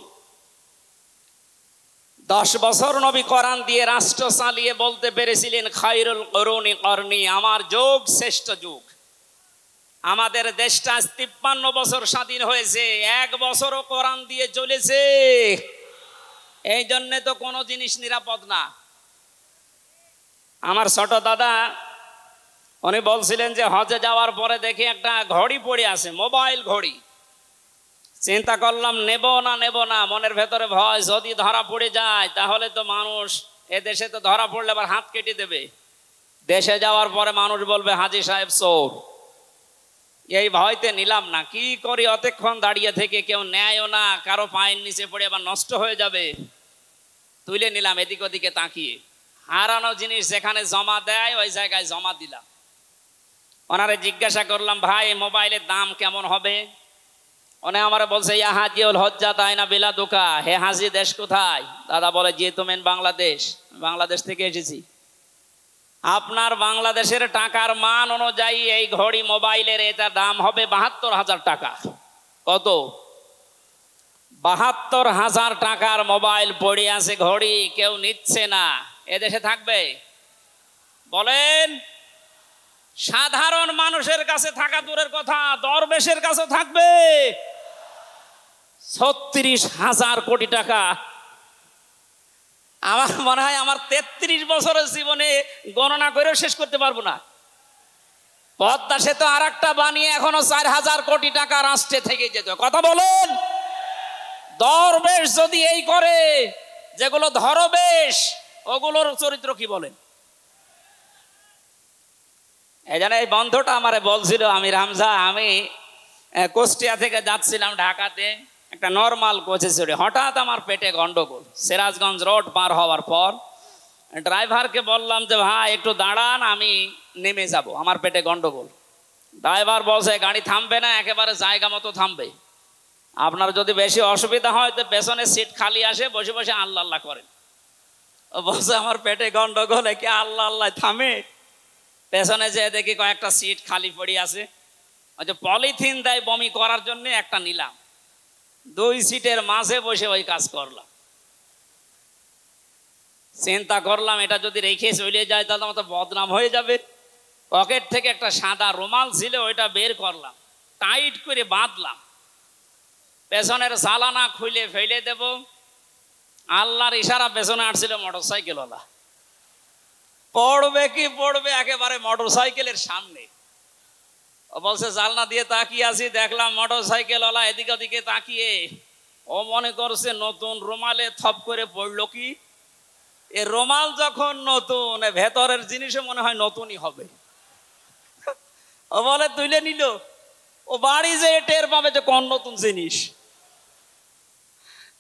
10 বছর নবী কোরআন দিয়ে রাষ্ট্র চালিয়ে বলতে পেরেছিলেন, খায়রুল কুরুনি করনি, আমার যুগ শ্রেষ্ঠ যুগ। আমাদের দেশটা 53 বছর স্বাধীন হয়েছে, 1 বছরও কোরআন দিয়ে চলেছে। এই জন্য তো কোনো জিনিস নিরাপদ না। আমার ছোট দাদা উনি বলছিলেন যে হজে যাওয়ার পরে দেখি একটা ঘড়ি পড়ে আছে, মোবাইল ঘড়ি। চিন্তা করলাম নেব না, মনের ভেতরে ভয়, যদি ধরা পড়ে যায় তাহলে তো মানুষ, এ দেশে তো ধরা পড়লে আবার হাত কেটে দেবে, দেশে যাওয়ার পরে মানুষ বলবে হাজী সাহেব চোর। এই ভয়তে নিলাম না। কি করি, অতক্ষণ দাঁড়িয়ে থেকে কেউ নেয়ও না, কারো পায়ের নিচে পড়ে আবার নষ্ট হয়ে যাবে। তুলে নিলাম এদিক ওদিকে তাকিয়ে। হারানো জিনিস যেখানে জমা দেয় ওই জায়গায় জমা দিলাম। ওনারে জিজ্ঞাসা করলাম, ভাই মোবাইলের দাম কেমন হবে? উনি আমার বলছে, ইয়া হাজিউল হজ্জা তাই না বিলা দুকা, হে হাজি দেশ কোথায়? দাদা বলে, জি তুমি বাংলাদেশ। বাংলাদেশ থেকে এসেছি। আপনার বাংলাদেশের টাকার মান অনুযায়ী এই ঘড়ি মোবাইলের এটা দাম হবে 72,000 টাকা। কত? 72,000 টাকার মোবাইল পড়ে আছে, ঘড়ি কেউ নিচ্ছে না। এদেশে থাকবে? বলেন। সাধারণ মানুষের কাছে থাকা দূরের কথা, দরবেশের কাছে থাকবে 36,000 কোটি টাকা। আমার মনে হয় আমার 33 বছরের জীবনে গণনা করেও শেষ করতে পারবো না। পদ্মা সেতু আর একটা বানিয়ে এখনো 4,000 কোটি টাকা রাষ্ট্রে থেকে যেত। কথা বলেন, দরবেশ যদি এই করে, যেগুলো ধরবেশ ওগুলোর চরিত্র কি বলেন? এই জন্য এই বন্ধুটা আমারে বলছিল, আমি রামজা, আমি কুষ্টিয়া থেকে যাচ্ছিলাম ঢাকাতে, একটা নর্মাল কোচে চড়ে হঠাৎ আমার পেটে গন্ডগোল। সিরাজগঞ্জ রোড পার হওয়ার পর ড্রাইভারকে বললাম যে ভাই একটু দাঁড়ান, আমি নেমে যাব, আমার পেটে গন্ডগোল। ড্রাইভার বলছে গাড়ি থামবে না, একেবারে জায়গা মতো থামবে। আপনার যদি বেশি অসুবিধা হয় তো পেছনে সিট খালি আসে, বসে বসে আল্লাহ আল্লাহ করেন। ও বলছে আমার পেটে গন্ডগোল, কি আল্লাহ আল্লাহ থামে? পেছনে যে দেখি কয়েকটা সিট খালি পড়ে আছে, ওই যে পলিথিন দেয় বমি করার জন্য, একটা নিলাম, 2 সিটের মাঝে বসে ওই কাজ করলাম। চিন্তা করলাম এটা যদি রেখে চলে যায় তাহলে আমার তো বদনাম হয়ে যাবে। পকেট থেকে একটা সাদা রুমাল ছিল, ওইটা বের করলাম, টাইট করে বাঁধলাম, পেছনের জালানা খুলে ফেলে দেব। আল্লাহর ইশারা, পেছনে আসছিল মোটরসাইকেলওয়ালা, পড়বে কি পড়বে একেবারে মোটরসাইকেলের সামনে। ও বলছে জালনা দিয়ে তাকিয়ে আছি, দেখলাম মোটরসাইকেলওয়ালা এদিকে ওদিকে তাকিয়ে, ও মনে করছে নতুন রুমালে থপ করে পড়লো কি। এ রুমাল যখন নতুন, ভেতরের জিনিসও মনে হয় নতুনই হবে। ও বলে তুলে নিল, ও বাড়ি যে টের পাবে যে কোন নতুন জিনিস।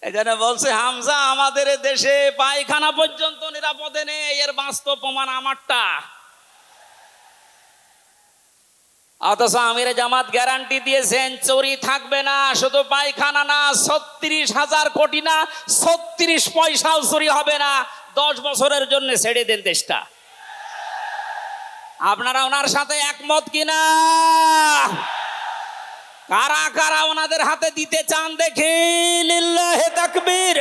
এই জন্য বলছে হামজা, আমাদের দেশে পায়খানা পর্যন্ত নিরাপদে নেই, এর বাস্তব প্রমাণ আমারটা। অথচ আমিরে জামাত গ্যারান্টি দিয়েছেন চুরি থাকবে না, শুধু পায়খানা না, 36,000 কোটি না, 36 পয়সাও চুরি হবে না। 10 বছরের জন্য ছেড়ে দেন দেশটা। আপনারা ওনার সাথে একমত কিনা? কারা কারা ওনাদের হাতে দিতে চান দেখি, লিল্লাহে তাকবীর।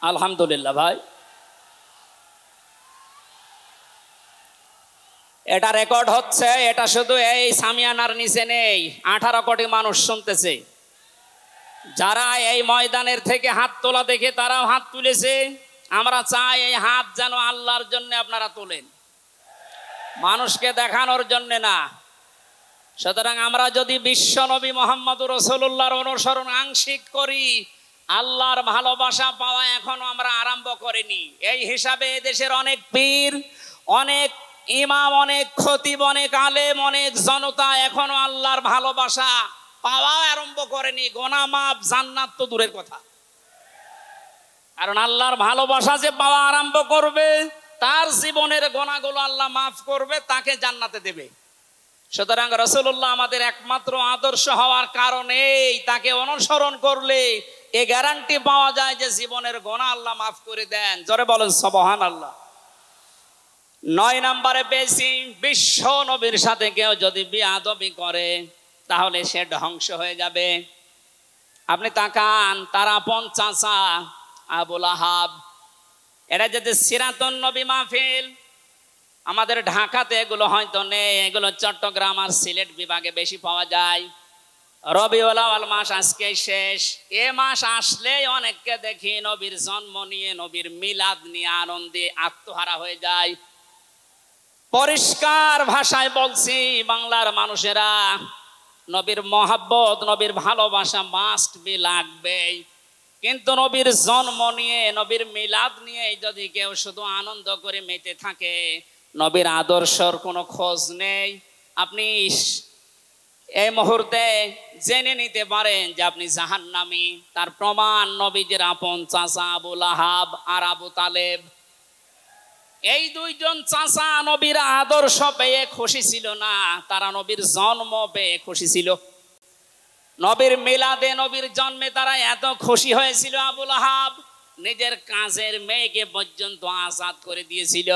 আলহামদুলিল্লাহ ভাই, এটা রেকর্ড হচ্ছে, এটা শুধু এই সামিয়ানার নিচে নেই, 18 কোটি মানুষ শুনতেছে। যারা এই ময়দানের থেকে হাত তোলা দেখে তারাও হাত তুলেছে। আমরা চাই এই হাত যেন আল্লাহর জন্য আপনারা তোলেন, মানুষকে দেখানোর জন্য না। সুতরাং আমরা যদি বিশ্ব নবী মুহাম্মদুর রাসূলুল্লাহর অনুসরণ আংশিক করি, আল্লাহর ভালোবাসা পাওয়া এখনো আমরা আরম্ভ করিনি। এই হিসাবে দেশের অনেক পীর, অনেক ইমাম, অনেক খতিব, অনেক আলেম, অনেক জনতা এখনো আল্লাহর ভালোবাসা পাওয়া আরম্ভ করেনি। গোনা মাফ, জান্নাত তো দূরের কথা। কারণ আল্লাহর ভালোবাসা যে পাওয়া আরম্ভ করবে, তার জীবনের গোনাগুলো আল্লাহ মাফ করবে, তাকে জান্নাতে দেবে। সুতরাং রাসূলুল্লাহ আমাদের একমাত্র আদর্শ হওয়ার কারণেই তাকে অনুসরণ করলে এ গ্যারান্টি পাওয়া যায় যে জীবনের গোনা আল্লাহ মাফ করে দেন। জোরে বলেন সুবহানাল্লাহ। 9 নম্বরে পেয়েছি, বিশ্ব নবীর সাথে কেউ যদি বেয়াদবি করে তাহলে সে ধ্বংস হয়ে যাবে। আপনি তাকান, তার আপন চাচা আবু লাহাব, এরা যদি সিরাতুন নবী মাহফিল, আমাদের ঢাকাতে এগুলো হয়তো নেই, এগুলো চট্টগ্রাম আর সিলেট বিভাগে বেশি পাওয়া যায়। রবিউল আউয়াল মাস আজকে শেষ, এ মাস আসলেই অনেককে দেখি নবীর জন্ম নিয়ে, নবীর মিলাদ নিয়ে আনন্দে আত্মহারা হয়ে যায়। পরিষ্কার ভাষায় বলছি, বাংলার মানুষেরা, নবীর মহাব্বত, নবীর ভালোবাসা মাস্ট বি লাগবেই। কিন্তু নবীর জন্ম নিয়ে, নবীর মিলাদ নিয়ে যদি কেউ শুধু আনন্দ করে মেতে থাকে, নবীর আদর্শর কোনো খোঁজ নেই, আপনি এই মুহূর্তে জেনে নিতে পারেন যে আপনি জাহান্নামী। তার প্রমাণ নবীজির আপন চাচা আবু লাহাব আর আবু তালেব। এই 2 জন চাচা নবীর আদর্শ পেয়ে খুশি ছিল না, তারা নবীর জন্ম পেয়ে খুশি ছিল। নবীর মিলাদে, নবীর জন্মে তারা এত খুশি হয়েছিল, আবু লাহাব নিজের কাজের মেয়েকে পর্যন্ত আজাদ করে দিয়েছিল।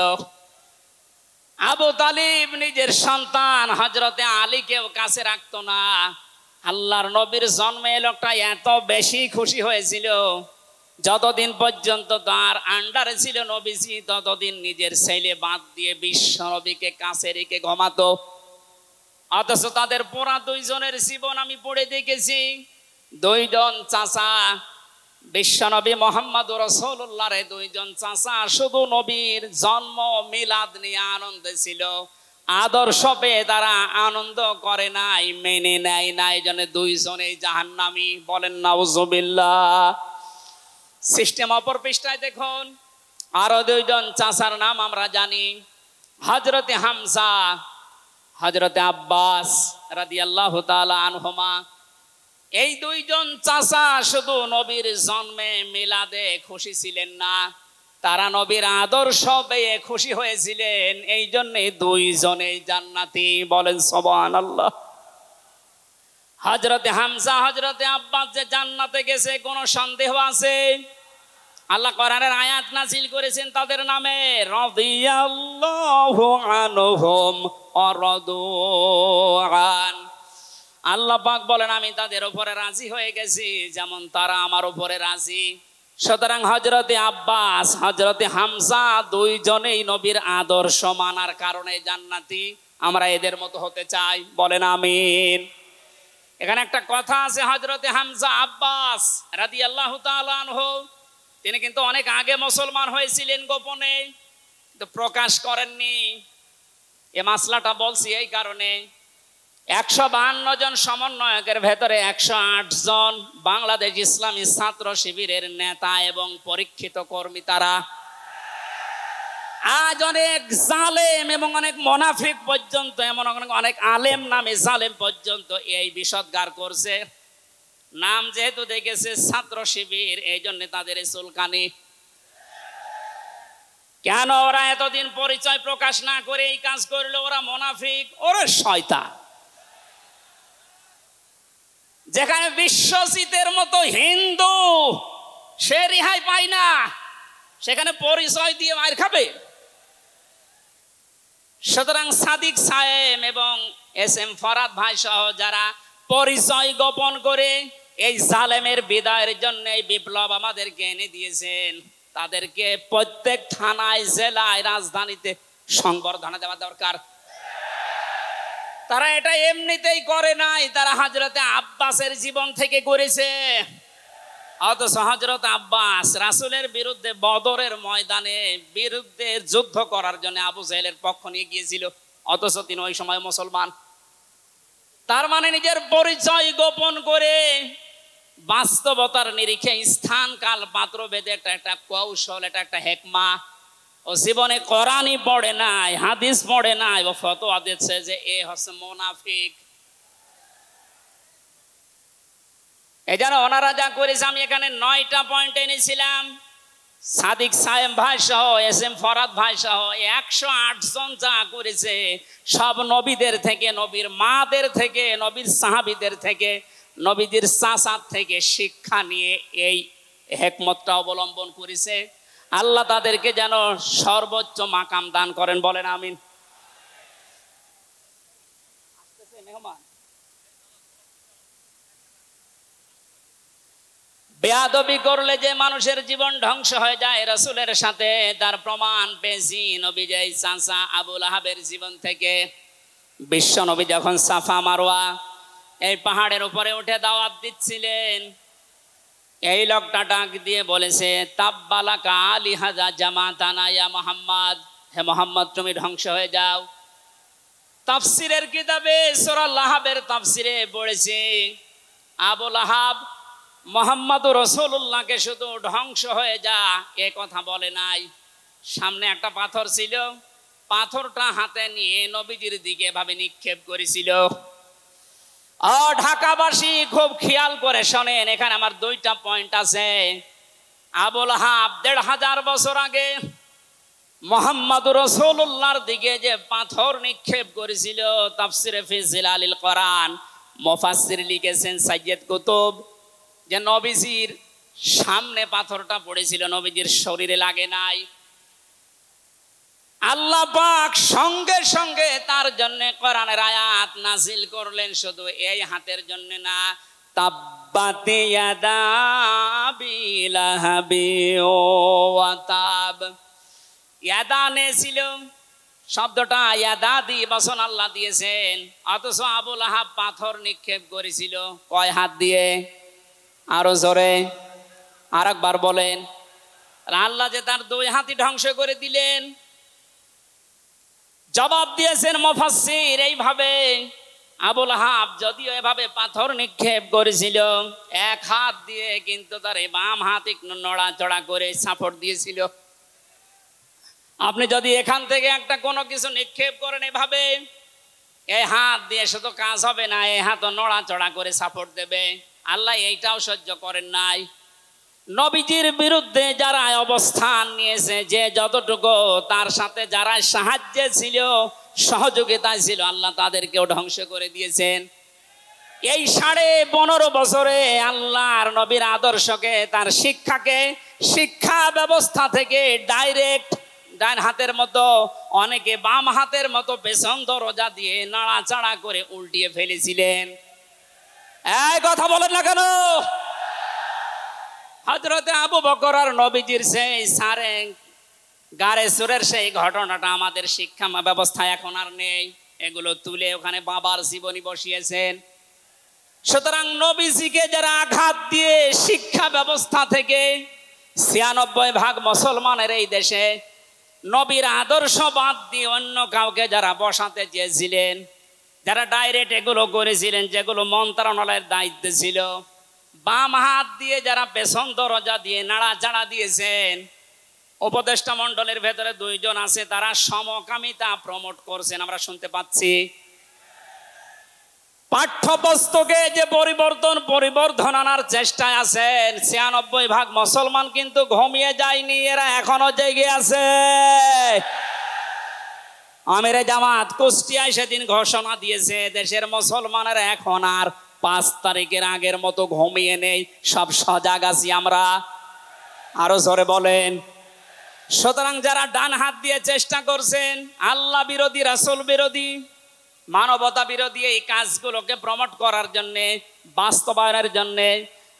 আবু তালিব নিজের সন্তান হযরতে আলীকেও কাছে রাখতো না। আল্লাহর নবীর জন্মে লোকটা এত বেশি খুশি হয়েছিল, যতদিন পর্যন্ত তার আন্ডারে ছিল নবীজি, ততদিন নিজের ছেলে বাদ দিয়ে বিশ্ব নবীকে কাছে রেখে ঘুমাতো। অথচ তাদের পোড়া দুইজনের জীবন আমি পড়ে দেখেছি। দুইজন চাচা, বিশ্বনবী মোহাম্মদ রাসূলুল্লাহর দুইজন চাচা শুধু নবীর জন্ম মিলাদ নিয়ে আনন্দে ছিল, আদর্শ পেয়ে তারা আনন্দ করে নাই, মেনে নেয় নাই, এই জন্য দুইজনেই জাহান্নামী। বলেন নাউজুবিল্লাহ। সিস্টেম অপর পৃষ্ঠায় দেখুন, আরো দুইজন চাচার নাম আমরা জানি, হযরতে হামজা, হযরতে আব্বাস রাদিয়াল্লাহু তাআলা আনহুমা। এই দুইজন চাচা শুধু নবীর জন্মে মিলাদে খুশি ছিলেন না, তারা নবীর আদর্শ পেয়ে খুশি হয়েছিলেন, এই জন্যে দুইজনেই জান্নাতি। বলেন সুবহানাল্লাহ। হযরতে হামজা, হযরতে আব্বাস যে জান্নাতে গেছে কোনো সন্দেহ আছে? আল্লাহ কোরআনের আয়াত নাযিল করেছেন তাদের নামে, রাদিয়াল্লাহু আনহুম ওয়া রাদু আন। আল্লাহ পাক বলেন আমি তাদের উপরে রাজি হয়ে গেছি যেমন তারা আমার উপরে রাজি। সুতরাং হযরতে আব্বাস, হযরতে হামজা দুইজনেই নবীর আদর্শ মানার কারণে জান্নাতি। আমরা এদের মতো হতে চাই। বলেন আমিন। এখানে একটা কথা আছে, হযরতে হামজা আব্বাস রাদিয়াল্লাহু তাআলা আনহু তিনি কিন্তু অনেক আগে মুসলমান হয়েছিলেন গোপনে, কিন্তু প্রকাশ করেননি। এই মাসলাটা বলছি এই কারণে, 152 জন সমন্বয়কের ভেতরে 108 জন বাংলাদেশ ইসলামী ছাত্র শিবিরের নেতা এবং পরীক্ষিত কর্মী। তারা আজ অনেক জালেম এবং অনেক মুনাফিক পর্যন্ত, এমন অনেক আলেম নামে জালেম পর্যন্ত এই বিষদগার করছে। নাম যেহেতু দেখেছে ছাত্র শিবির, এই জন্য তাদের চুলকানি। কেন ওরা এতদিন পরিচয় প্রকাশ না করে এই কাজ করলো? ওরা মুনাফিক, ওরা শয়তান। যেখানে বিশ্বজিতের মতো হিন্দু সে রেহাই পায় না, সেখানে পরিচয় দিয়ে মার খাবে। সুতরাং সাদিক সাহেব এবং এস.এম. ফরাদ ভাই সহ যারা পরিচয় গোপন করে এই জালেমের বিদায়ের জন্য এই বিপ্লব আমাদেরকে এনে দিয়েছেন, তাদেরকে প্রত্যেক থানায়, জেলায়, রাজধানীতে সংবর্ধনা দেওয়া দরকার। তারা এটা এমনিতেই করে নাই, তারা হযরতে আব্বাসের জীবন থেকে করেছে। অথচ হযরত আব্বাস রাসূলের বিরুদ্ধে বদরের ময়দানে বিরুদ্ধে যুদ্ধ করার জন্য আবু জাহেলের পক্ষ নিয়ে গিয়েছিল, অথচ তিনি ওই সময় মুসলমান। তার মানে নিজের পরিচয় গোপন করে বাস্তবতার নিরিখে স্থান কাল পাত্র ভেদে এটা একটা কৌশল, এটা একটা হেকমা। ও জীবনে কোরআনই পড়ে নাই, হাদিস পড়ে নাই, ও ফতোয়া দিচ্ছে যে এ হচ্ছে মুনাফিক। এই জন্য ওনারা যা করেছে, আমি এখানে 9টা পয়েন্ট এনেছিলাম। সাদিক সাহেব ভাই সহ, এস.এম. ফরাদ ভাই সহ 108 জন যা করেছে, সব নবীদের থেকে, নবীর মাদের থেকে, নবীর সাহাবীদের থেকে, নবীদের চাচার থেকে শিক্ষা নিয়ে এই হিকমতটা অবলম্বন করেছে। আল্লাহ তাদেরকে যেন সর্বোচ্চ মাকাম দান করেন। বলেন আমিন। বেয়াদবি করলে যে মানুষের জীবন ধ্বংস হয়ে যায় রাসূলের সাথে, তার প্রমাণ পেয়েছি নবীজের চাচা আবু লাহাবের জীবন থেকে। বিশ্ব নবী যখন সাফা মারওয়া এই পাহাড়ের উপরে উঠে দাওয়াত দিচ্ছিলেন, এই লোকটা ডাক দিয়ে বলেছে, তাব্বালাকা আলিহাযা জামাতানা ইয়া মুহাম্মদ, হে মুহাম্মদ তুমি ধ্বংস হয়ে যাও। তাফসিরের কিতাবে সূরা লাহাবের তাফসিরে পড়েছে, আবু লাহাব মুহাম্মদুর রাসূলুল্লাহকে শুধু ধ্বংস হয়ে যা এ কথা বলে নাই। সামনে একটা পাথর ছিল, পাথরটা হাতে নিয়ে নবীজির দিকে এভাবে নিক্ষেপ করেছিল। ঢাকাবাসী খুব খেয়াল করে শোনেন, এখানে আমার 2টা পয়েন্ট আছে। আবু লাহাব 1500 বছর আগে মুহাম্মদুর রাসূলুল্লাহর দিকে যে পাথর নিক্ষেপ করেছিল, তাফসিরে ফি জিলালিল কোরআন মুফাসসির লিখেছেন সাইয়্যিদ কুতুব, যে নবীজির সামনে পাথরটা পড়েছিল, নবীজির শরীরে লাগে নাই। আল্লাহ পাক সঙ্গে সঙ্গে তার জন্য কোরআনের আয়াত নাযিল করলেন, শুধু এই হাতের জন্য না, তাব্বাত ইয়াদা আবি লাহাবি ওয়া তাব। ইয়াদানে ছিল শব্দটা ইয়াদাদি বচন আল্লাহ দিয়েছেন, অথচ আবুল আহাব পাথর নিক্ষেপ করেছিল কয় হাত দিয়ে? আরো জোরে আর একবার বলেন। আল্লাহ যে তার দুই হাতই ধ্বংস করে দিলেন। জবাব দিয়েছেন মুফাসসির এইভাবে, আবুল আহাব যদিও এভাবে পাথর নিক্ষেপ করেছিল এক হাত দিয়ে, কিন্তু তার এই বাম হাত একটু নড়াচড়া করে সাপোর্ট দিয়েছিল। আপনি যদি এখান থেকে একটা কোনো কিছু নিক্ষেপ করেন এভাবে, এই হাত দিয়ে শুধু কাজ হবে না, এই হাতও নড়াচড়া করে সাপোর্ট দেবে। আল্লাহ এইটাও সহ্য করেন নাই। নবীজির বিরুদ্ধে যারা অবস্থান নিয়েছে, যে যতটুকু তার সাথে যারা সাহায্যে ছিল, সহযোগিতায় ছিল, আল্লাহ তাদেরকেও ধ্বংস করে দিয়েছেন। এই 15.5 বছরে আল্লাহর নবীর আদর্শকে, তার শিক্ষাকে, শিক্ষা ব্যবস্থা থেকে ডাইরেক্ট ডান হাতের মতো, অনেকে বাম হাতের মতো পেছন দরজা দিয়ে নাড়াচাড়া করে উল্টিয়ে ফেলেছিলেন। এই কথা বলেন না কেন? হযরতে আবু বকর আর নবীজির সেই সারে গারে সুরের সেই ঘটনাটা আমাদের শিক্ষা ব্যবস্থায় এখন আর নেই। এগুলো তুলে ওখানে বাবার জীবনী বসিয়েছেন। সুতরাং নবীজিকে যারা আঘাত দিয়ে শিক্ষা ব্যবস্থা থেকে 96% মুসলমানের এই দেশে নবীর আদর্শ বাদ দিয়ে অন্য কাউকে যারা বসাতে চেয়েছিলেন, যারা ডাইরেক্ট এগুলো করেছিলেন, যেগুলো মন্ত্রণালয়ের দায়িত্বে ছিল, বাম হাত দিয়ে যারা পেছন দরজা দিয়ে নাড়াচাড়া দিয়েছেন, উপদেষ্টা মণ্ডলের ভেতরে 2 জন আছে, তারা সমকামিতা প্রমোট করছেন, আমরা শুনতে পাচ্ছি। পাঠ্যপুস্তকে যে পরিবর্ধন আনার চেষ্টায় আছেন, 96% মুসলমান কিন্তু ঘুমিয়ে যায়নি, এরা এখনো জেগে আছে। আমিরে জামাত কুষ্টিয়ায় সেদিন ঘোষণা দিয়েছে, দেশের মুসলমানেরা এখন আর 5 তারিখের আগের মতো ঘুমিয়ে নেই, সব সজাগ আছি আমরা। আরো জোরে বলেন। সুতরাং যারা ডান হাত দিয়ে চেষ্টা করছেন আল্লাহ বিরোধী, রাসূল বিরোধী, মানবতা বিরোধী এই কাজগুলোকে প্রমোট করার জন্য, বাস্তবায়নের জন্য,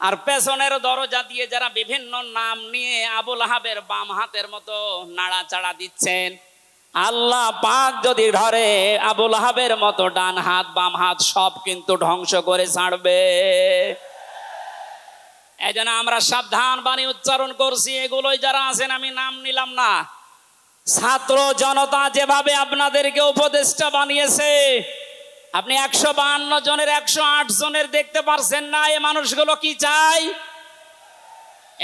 আর পেছনের দরজা দিয়ে যারা বিভিন্ন নাম নিয়ে আবুল আহাবের বাম হাতের মতো নাড়াচাড়া দিচ্ছেন, আল্লাহ পাক যদি ধরে আবুল আহাবের মতো ডান হাত বাম হাত সব কিন্তু ধ্বংস করে ছাড়বে। এজন্য আমরা সাবধান বাণী উচ্চারণ করছি। এগুলোই যারা আছেন, আমি নাম নিলাম না, ছাত্র জনতা যেভাবে আপনাদেরকে উপদেষ্টা বানিয়েছে, আপনি 152 জনের 108 জনের দেখতে পারছেন না। এই মানুষগুলো কি চাই?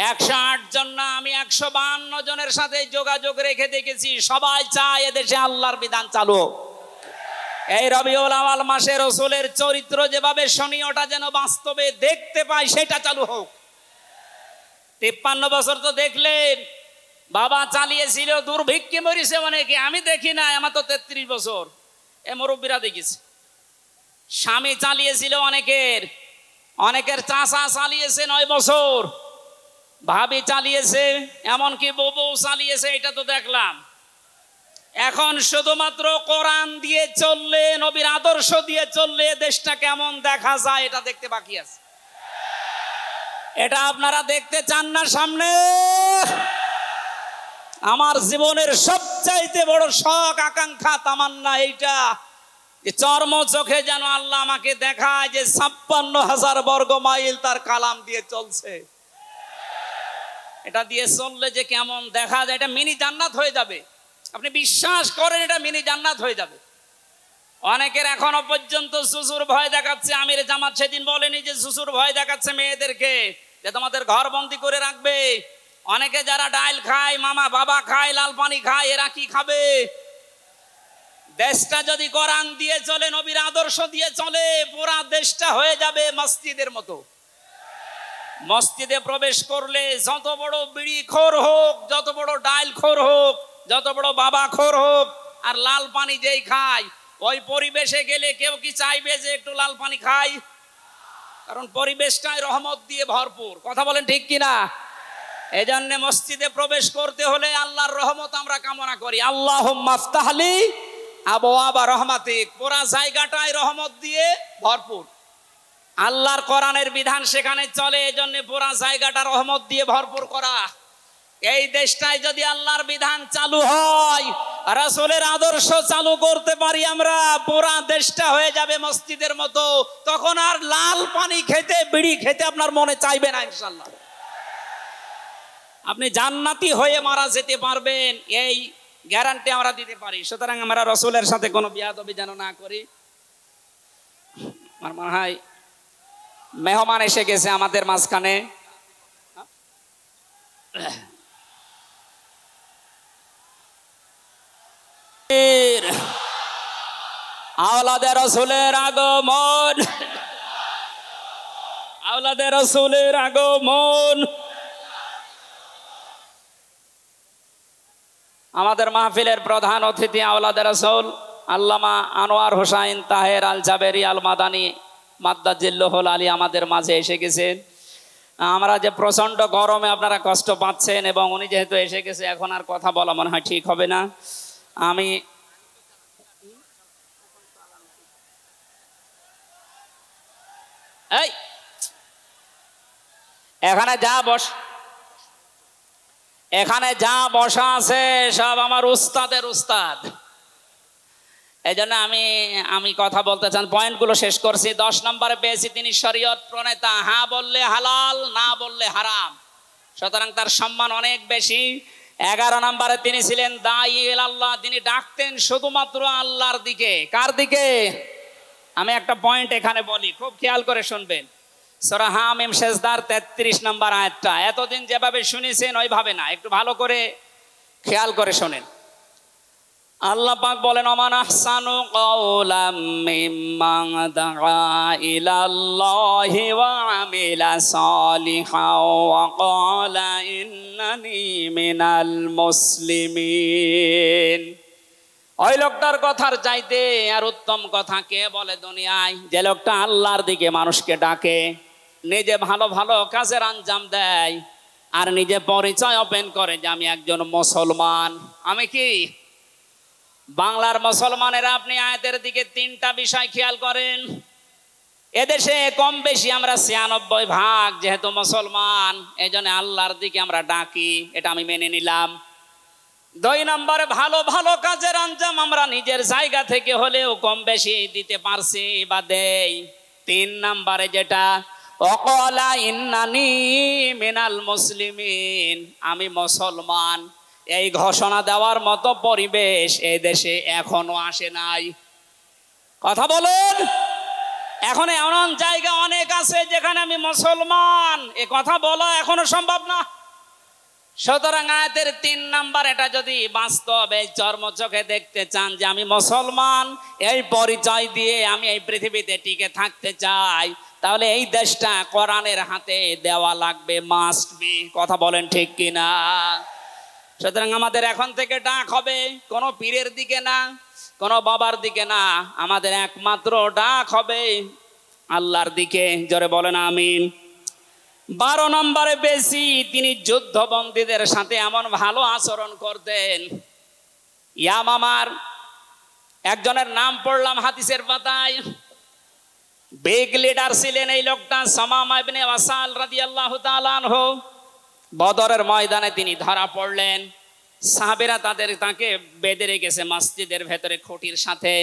108 জন না, আমি 152 জনের সাথে যোগাযোগ রেখে দেখেছি, সবাই চায় এদেশে আল্লাহর বিধান চালু। এই রবিউল আউয়াল মাসে রাসূলের চরিত্র যেভাবে শুনি, ওটা যেন বাস্তবে দেখতে পাই, সেটা চালু হোক। 53 বছর তো দেখলেন, বাবা চালিয়েছিল, দুর্ভিক্ষে মরিছে অনেকে, আমি দেখি না, আমার তো 33 বছর, এ মুরব্বীরা দেখেছি। স্বামী চালিয়েছিল অনেকের চাচা চালিয়েছে 9 বছর, ভাবি চালিয়েছে, এমনকি বউ চালিয়েছে, এটা তো দেখলাম। এখন শুধুমাত্র কোরআন দিয়ে চললে, নবীর আদর্শ দিয়ে চললে দেশটা কেমন দেখা যায় এটা দেখতে বাকি আছে। এটা আপনারা দেখতে চান না সামনে? আমার জীবনের সবচাইতে বড় শখ, আকাঙ্ক্ষা, তামান্না এইটা, যে চর্ম চোখে যেন আল্লাহ আমাকে দেখায় যে 56,000 বর্গ মাইল তার কালাম দিয়ে চলছে। এটা দিয়ে চললে যে কেমন দেখা যায়, এটা মিনি জান্নাত হয়ে যাবে। আপনি বিশ্বাস করেন, এটা মিনি জান্নাত হয়ে যাবে। অনেকের এখনো পর্যন্ত শ্বশুর ভয় দেখাচ্ছে। আমির জামাত সেদিন বলেনি যে শ্বশুর ভয় দেখাচ্ছে মেয়েদেরকে যে তোমাদের ঘর বন্দি করে রাখবে। অনেকে যারা ডাল খায়, মামা বাবা খায়, লাল পানি খায়, এরা কি খাবে? দেশটা যদি কোরআন দিয়ে চলে, নবীর আদর্শ দিয়ে চলে, পুরা দেশটা হয়ে যাবে মসজিদের মতো। মসজিদে প্রবেশ করলে যত বড় বিড়ি খোর হোক, যত বড় ডাল খোর হোক, যত বড় বাবা খোর হোক, আর লাল পানি যেই খায়, ওই পরিবেশে গেলে কেউ কি চাইবে যে একটু লাল পানি খাই? কারণ পরিবেশটাই রহমত দিয়ে ভরপুর। কথা বলেন ঠিক কিনা? এই জন্য মসজিদে প্রবেশ করতে হলে আল্লাহর রহমত আমরা কামনা করি। আল্লাহুম্মা আফতাহলি আবওয়াবা রহমাতিক। পুরা জায়গাটাই রহমত দিয়ে ভরপুর। আল্লাহর কোরআনের বিধান সেখানে চলে, এই জন্য পুরা জায়গাটা রহমত দিয়ে ভরপুর করা। এই দেশটায় যদি আল্লাহর বিধান চালু হয়, রাসূলের আদর্শ চালু করতে পারি আমরা, পুরা দেশটা হয়ে যাবে মসজিদের মতো। তখন আর লাল পানি খেতে, বিড়ি খেতে আপনার মনে চাইবে না ইনশাআল্লাহ। আপনি জান্নাতি হয়ে মারা যেতে পারবেন, এই গ্যারান্টি আমরা দিতে পারি। সুতরাং আমরা রাসূলের সাথে কোনো বিয়াদবি যেন না করি। আমার মনে হয় মেহমান এসে গেছে আমাদের মাঝখানে। আওলাদে রাসূলের আগমন, আওলাদে রাসূলের আগমন। আমাদের মাহফিলের প্রধান অতিথি আওলাদে রাসূল আল্লামা আনোয়ার হোসাইন তাহের আল জাবেরি আল মাদানী মাদ্দাজিল্লাহুল আলী আমাদের মাঝে এসে গেছেন। আমরা যে প্রচন্ড গরমে আপনারা কষ্ট পাচ্ছেন, এবং উনি যেহেতু এসে গেছে এখন আর কথা বলা মনে হয় ঠিক হবে না। আমি এই এখানে যা বসা আছে সব আমার উস্তাদের উস্তাদ। এই জন্য আমি কথা বলতে চান, পয়েন্টগুলো শেষ করছি। 10 নম্বরে পেয়েছি তিনি শরীয়ত প্রণেতা, হ্যাঁ বললে হালাল, না বললে হারাম, সুতরাং তার সম্মান অনেক বেশি। 11 নম্বরে তিনি ছিলেন দাঈ ইলাল্লাহ, তিনি ডাকতেন শুধুমাত্র আল্লাহর দিকে। কার দিকে? আমি একটা পয়েন্ট এখানে বলি, খুব খেয়াল করে শুনবেন। সূরা হামিম সেজদার 33 নম্বর আয়াতটা এতদিন যেভাবে শুনেছেন ওইভাবে না, একটু ভালো করে খেয়াল করে শোনেন। আল্লাহ পাক বলেন, ওমান আহসানু কাওলাম মিম্মান দাআ ইলাল্লাহি ওয়া আমিলা সালিহান ওয়া ক্বালা ইন্নানি মিনাল মুসলিমিন। ওই লোকটার কথার চাইতে আর উত্তম কথা কে বলে দুনিয়ায়? যে লোকটা আল্লাহর দিকে মানুষকে ডাকে, নিজে ভালো ভালো কাজের আঞ্জাম দেয়, আর নিজে পরিচয় ওপেন করে যে আমি একজন মুসলমান। আমি কি বাংলার মুসলমানেরা? আপনি আয়াতের দিকে 3টা বিষয় খেয়াল করেন। এদেশে কম বেশি আমরা 96% যেহেতু মুসলমান, এই জন্য আল্লাহর দিকে আমরা ডাকি, এটা আমি মেনে নিলাম। 2 নম্বরে ভালো ভালো কাজের আঞ্জাম আমরা নিজের জায়গা থেকে হলেও কম বেশি দিতে পারছি বা দেই। 3 নম্বরে যেটা ওয়াকালা ইন্নানি মিনাল মুসলিমিন, আমি মুসলমান, এই ঘোষণা দেওয়ার মতো পরিবেশ এই দেশে এখনো আসে নাই। কথা বলুন। এখন এমন জায়গা অনেক আছে যেখানে আমি মুসলমান, এ কথা বলা এখনো সম্ভব না। সুতরাং আয়াতের 3 নাম্বার, এটা যদি বাস্তব এই চর্মচোখে দেখতে চান যে আমি মুসলমান, এই পরিচয় দিয়ে আমি এই পৃথিবীতে টিকে থাকতে চাই, তাহলে এই দেশটা কোরআনের হাতে দেওয়া লাগবে, মাস্ট বি। কথা বলেন ঠিক কিনা? সুতরাং আমাদের এখন থেকে ডাক হবে কোনো পীরের দিকে না, কোনো বাবার দিকে না, আমাদের একমাত্র ডাক হবে আল্লাহর দিকে। জোরে বলেন আমিন। 12 নম্বরে বেশি তিনি যুদ্ধবন্দীদের সাথে এমন ভালো আচরণ করতেন। ইয়ামামার একজনের নাম পড়লাম হাদিসের পাতায়, বিগ লিডার ছিলেন এই লোকটা, সামামা ইবনে ওয়াসাল রাদিয়াল্লাহু তাআলা আনহু। বদরের ময়দানে তিনি ধরা পড়লেন, সাহাবীরা তাকে বেঁধে রেখেছে মসজিদের ভেতরে খুঁটির সাথে।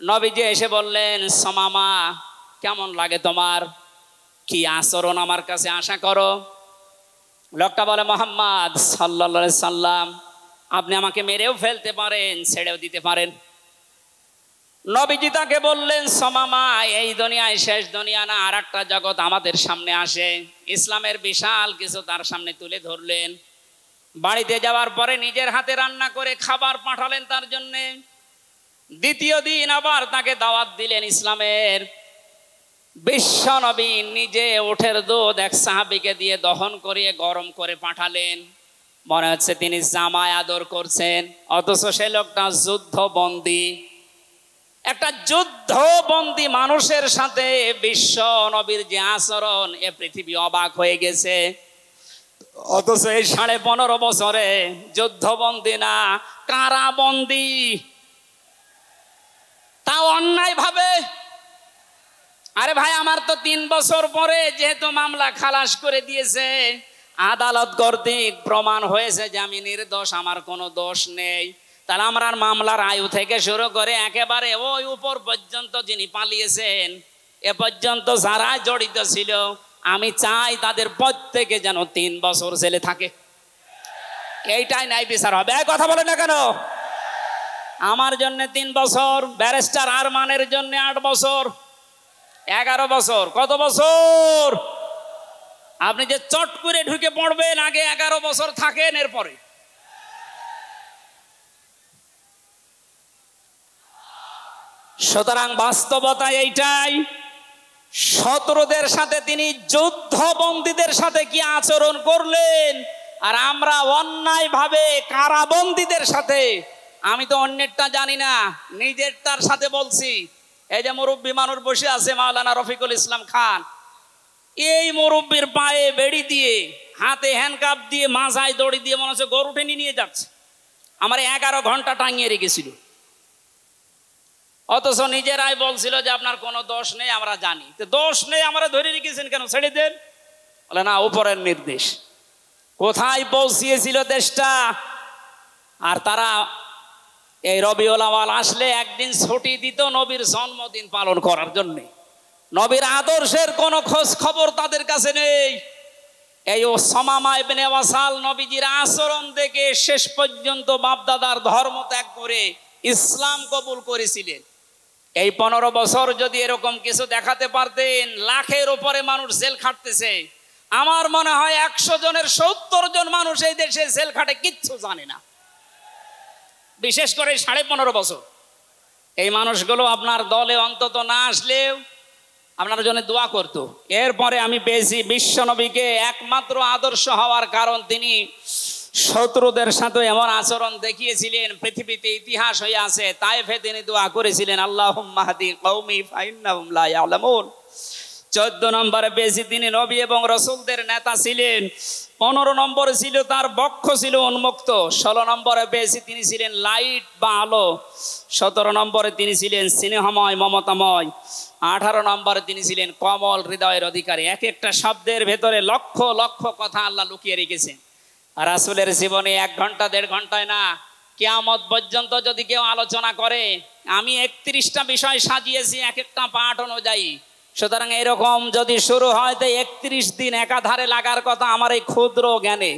নবীজি এসে বললেন, সামামা কেমন লাগে তোমার, কি আচরণ আমার কাছে আশা করো? লোকটা বলে, মুহাম্মদ সাল্লাল্লাহু আলাইহি সাল্লাম, আপনি আমাকে মেরেও ফেলতে পারেন, ছেড়েও দিতে পারেন। নবীজি তাকে বললেন, সামামা এই দুনিয়ায় শেষ দুনিয়া না, আর একটা জগৎ আমাদের সামনে আসে। ইসলামের বিশাল কিছু তার সামনে তুলে ধরলেন। বাড়িতে যাওয়ার পরে নিজের হাতে রান্না করে খাবার পাঠালেন তার জন্য। দ্বিতীয় দিন আবার তাকে দাওয়াত দিলেন ইসলামের। বিশ্ব নবী নিজে উটের দুধ এক সাহাবীকে দিয়ে দহন করিয়ে গরম করে পাঠালেন। মনে হচ্ছে তিনি জামায় আদর করছেন, অথচ সে লোকটা যুদ্ধবন্দী। একটা যুদ্ধবন্দী মানুষের সাথে বিশ্ব নবীর যে আচরণ, এ পৃথিবী অবাক হয়ে গেছে। অথচ এই 15.5 বছরে যুদ্ধবন্দী না, কারাবন্দী, তাও অন্যায় ভাবে। আরে ভাই, আমার তো 3 বছর পরে যেহেতু মামলা খালাস করে দিয়েছে, আদালত কর্তৃক প্রমাণ হয়েছে যে আমি নির্দোষ, আমার কোনো দোষ নেই, তাহলে আমরা মামলার আয়ু থেকে শুরু করে একেবারে ওই উপর পর্যন্ত যিনি পালিয়েছেন এ পর্যন্ত যারা জড়িত ছিল, আমি চাই তাদের প্রত্যেকে যেন 3 বছর জেলে থাকে। এইটাই ন্যায় বিচার হবে। কথা বলে না কেন? আমার জন্য 3 বছর, ব্যারিস্টার আরমানের জন্য 8 বছর, 11 বছর। কত বছর? আপনি যে চট করে ঢুকে পড়বেন, আগে 11 বছর থাকেন, এরপরে। সুতরাং বাস্তবতা এইটাই, শত্রুদের সাথে তিনি যুদ্ধবন্দীদের সাথে কি আচরণ করলেন, আর আমরা অন্যায় ভাবে কারাবন্দীদের সাথে, আমি তো অন্যেরটা জানি না, নিজেরটার সাথে বলছি। এই যে মুরব্বী মানুষ বসে আছে মাওলানা রফিকুল ইসলাম খান, এই মুরব্বীর পায়ে বেড়ি দিয়ে, হাতে হ্যান্ডকাপ দিয়ে, মাথায় দড়ি দিয়ে মনে হচ্ছে গরু টেনে নিয়ে যাচ্ছে। আমার 11 ঘন্টা টাঙিয়ে রেখেছিল, অথচ নিজেরাই বলছিল যে আপনার কোনো দোষ নেই, আমরা জানি। তো দোষ নেই, আমরা ধরে রেখেছেন কেন, ছেড়ে দেন। বলে না, উপরের নির্দেশ। কোথায় পৌঁছিয়েছিল দেশটা। আর তারা এই রবিউল আউয়াল আসলে একদিন ছুটি দিত নবীর জন্মদিন পালন করার জন্য। নবীর আদর্শের কোনো খোঁজ খবর তাদের কাছে নেই। এই ওসামা ইবনে ওয়াসাল নবীজির আচরণ দেখে শেষ পর্যন্ত বাপদাদার ধর্ম ত্যাগ করে ইসলাম কবুল করেছিলেন। এই 15 বছর যদি এরকম কিছু দেখাতে পারতেন, লাখের উপরে মানুষ জেল খাটতেছে। আমার মনে হয় 100 জনের 70 জন মানুষ এই দেশে জেল খাটে, কিচ্ছু জানে না। বিশেষ করে 15.5 বছর এই মানুষগুলো আপনার দলে অন্তত না আসলেও আপনার জন্য দোয়া করতো। এরপরে আমি পেয়েছি বিশ্বনবীকে একমাত্র আদর্শ হওয়ার কারণ তিনি শত্রুদের সাথে এমন আচরণ দেখিয়েছিলেন, পৃথিবীতে ইতিহাস হয়ে আছে। তায়েফে তিনি দোয়া করেছিলেন, আল্লাহুম্মা হাদি কওমি ফাইন্নাহুম লা ইয়ালামুন। 14 নম্বরে পেয়েছি তিনি নবী এবং রাসূলদের নেতা ছিলেন। 15 নম্বরে ছিল তার বক্ষ ছিল উন্মুক্ত। 16 নম্বরে পেয়েছি তিনি ছিলেন লাইট বা আলো। 17 নম্বরে তিনি ছিলেন স্নেহময়, মমতাময়। 18 নম্বরে তিনি ছিলেন কমল হৃদয়ের অধিকারী। এক একটা শব্দের ভেতরে লক্ষ লক্ষ কথা আল্লাহ লুকিয়ে রেখেছেন। রাসূলের জীবনে 1 ঘন্টা 1.5 ঘন্টায় না, কিয়ামত পর্যন্ত যদি কেউ আলোচনা করে, আমি 31টা বিষয় সাজিয়েছি এক একটা পাঠ অনুযায়ী। সুতরাং এরকম যদি শুরু হয় তো 31 দিন একাধারে লাগার কথা আমার এই ক্ষুদ্র জ্ঞানে।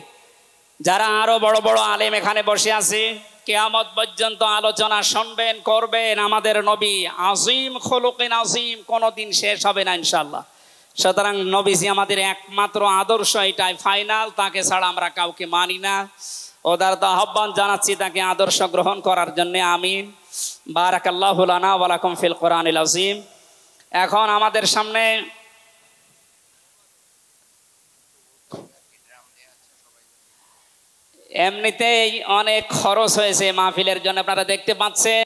যারা আরো বড় বড় আলেম এখানে বসে আছে, কিয়ামত পর্যন্ত আলোচনা শুনবেন, করবেন। আমাদের নবী আজিম খুলুকিন আজিম, কোনোদিন শেষ হবে না ইনশাআল্লাহ। সুতরাং নবীজি আমাদের একমাত্র আদর্শ, এটাই ফাইনাল। তাকে ছাড়া আমরা কাউকে মানি না। ওদারত আহ্বান জানাচ্ছি তাকে আদর্শ গ্রহণ করার জন্য। আমিন। বারাকাল্লাহু লানা ওয়া লাকুম ফিল কোরআনিল আযীম। এখন আমাদের সামনে এমনিতেই অনেক খরচ হয়েছে মাহফিলের জন্য, আপনারা দেখতে পাচ্ছেন।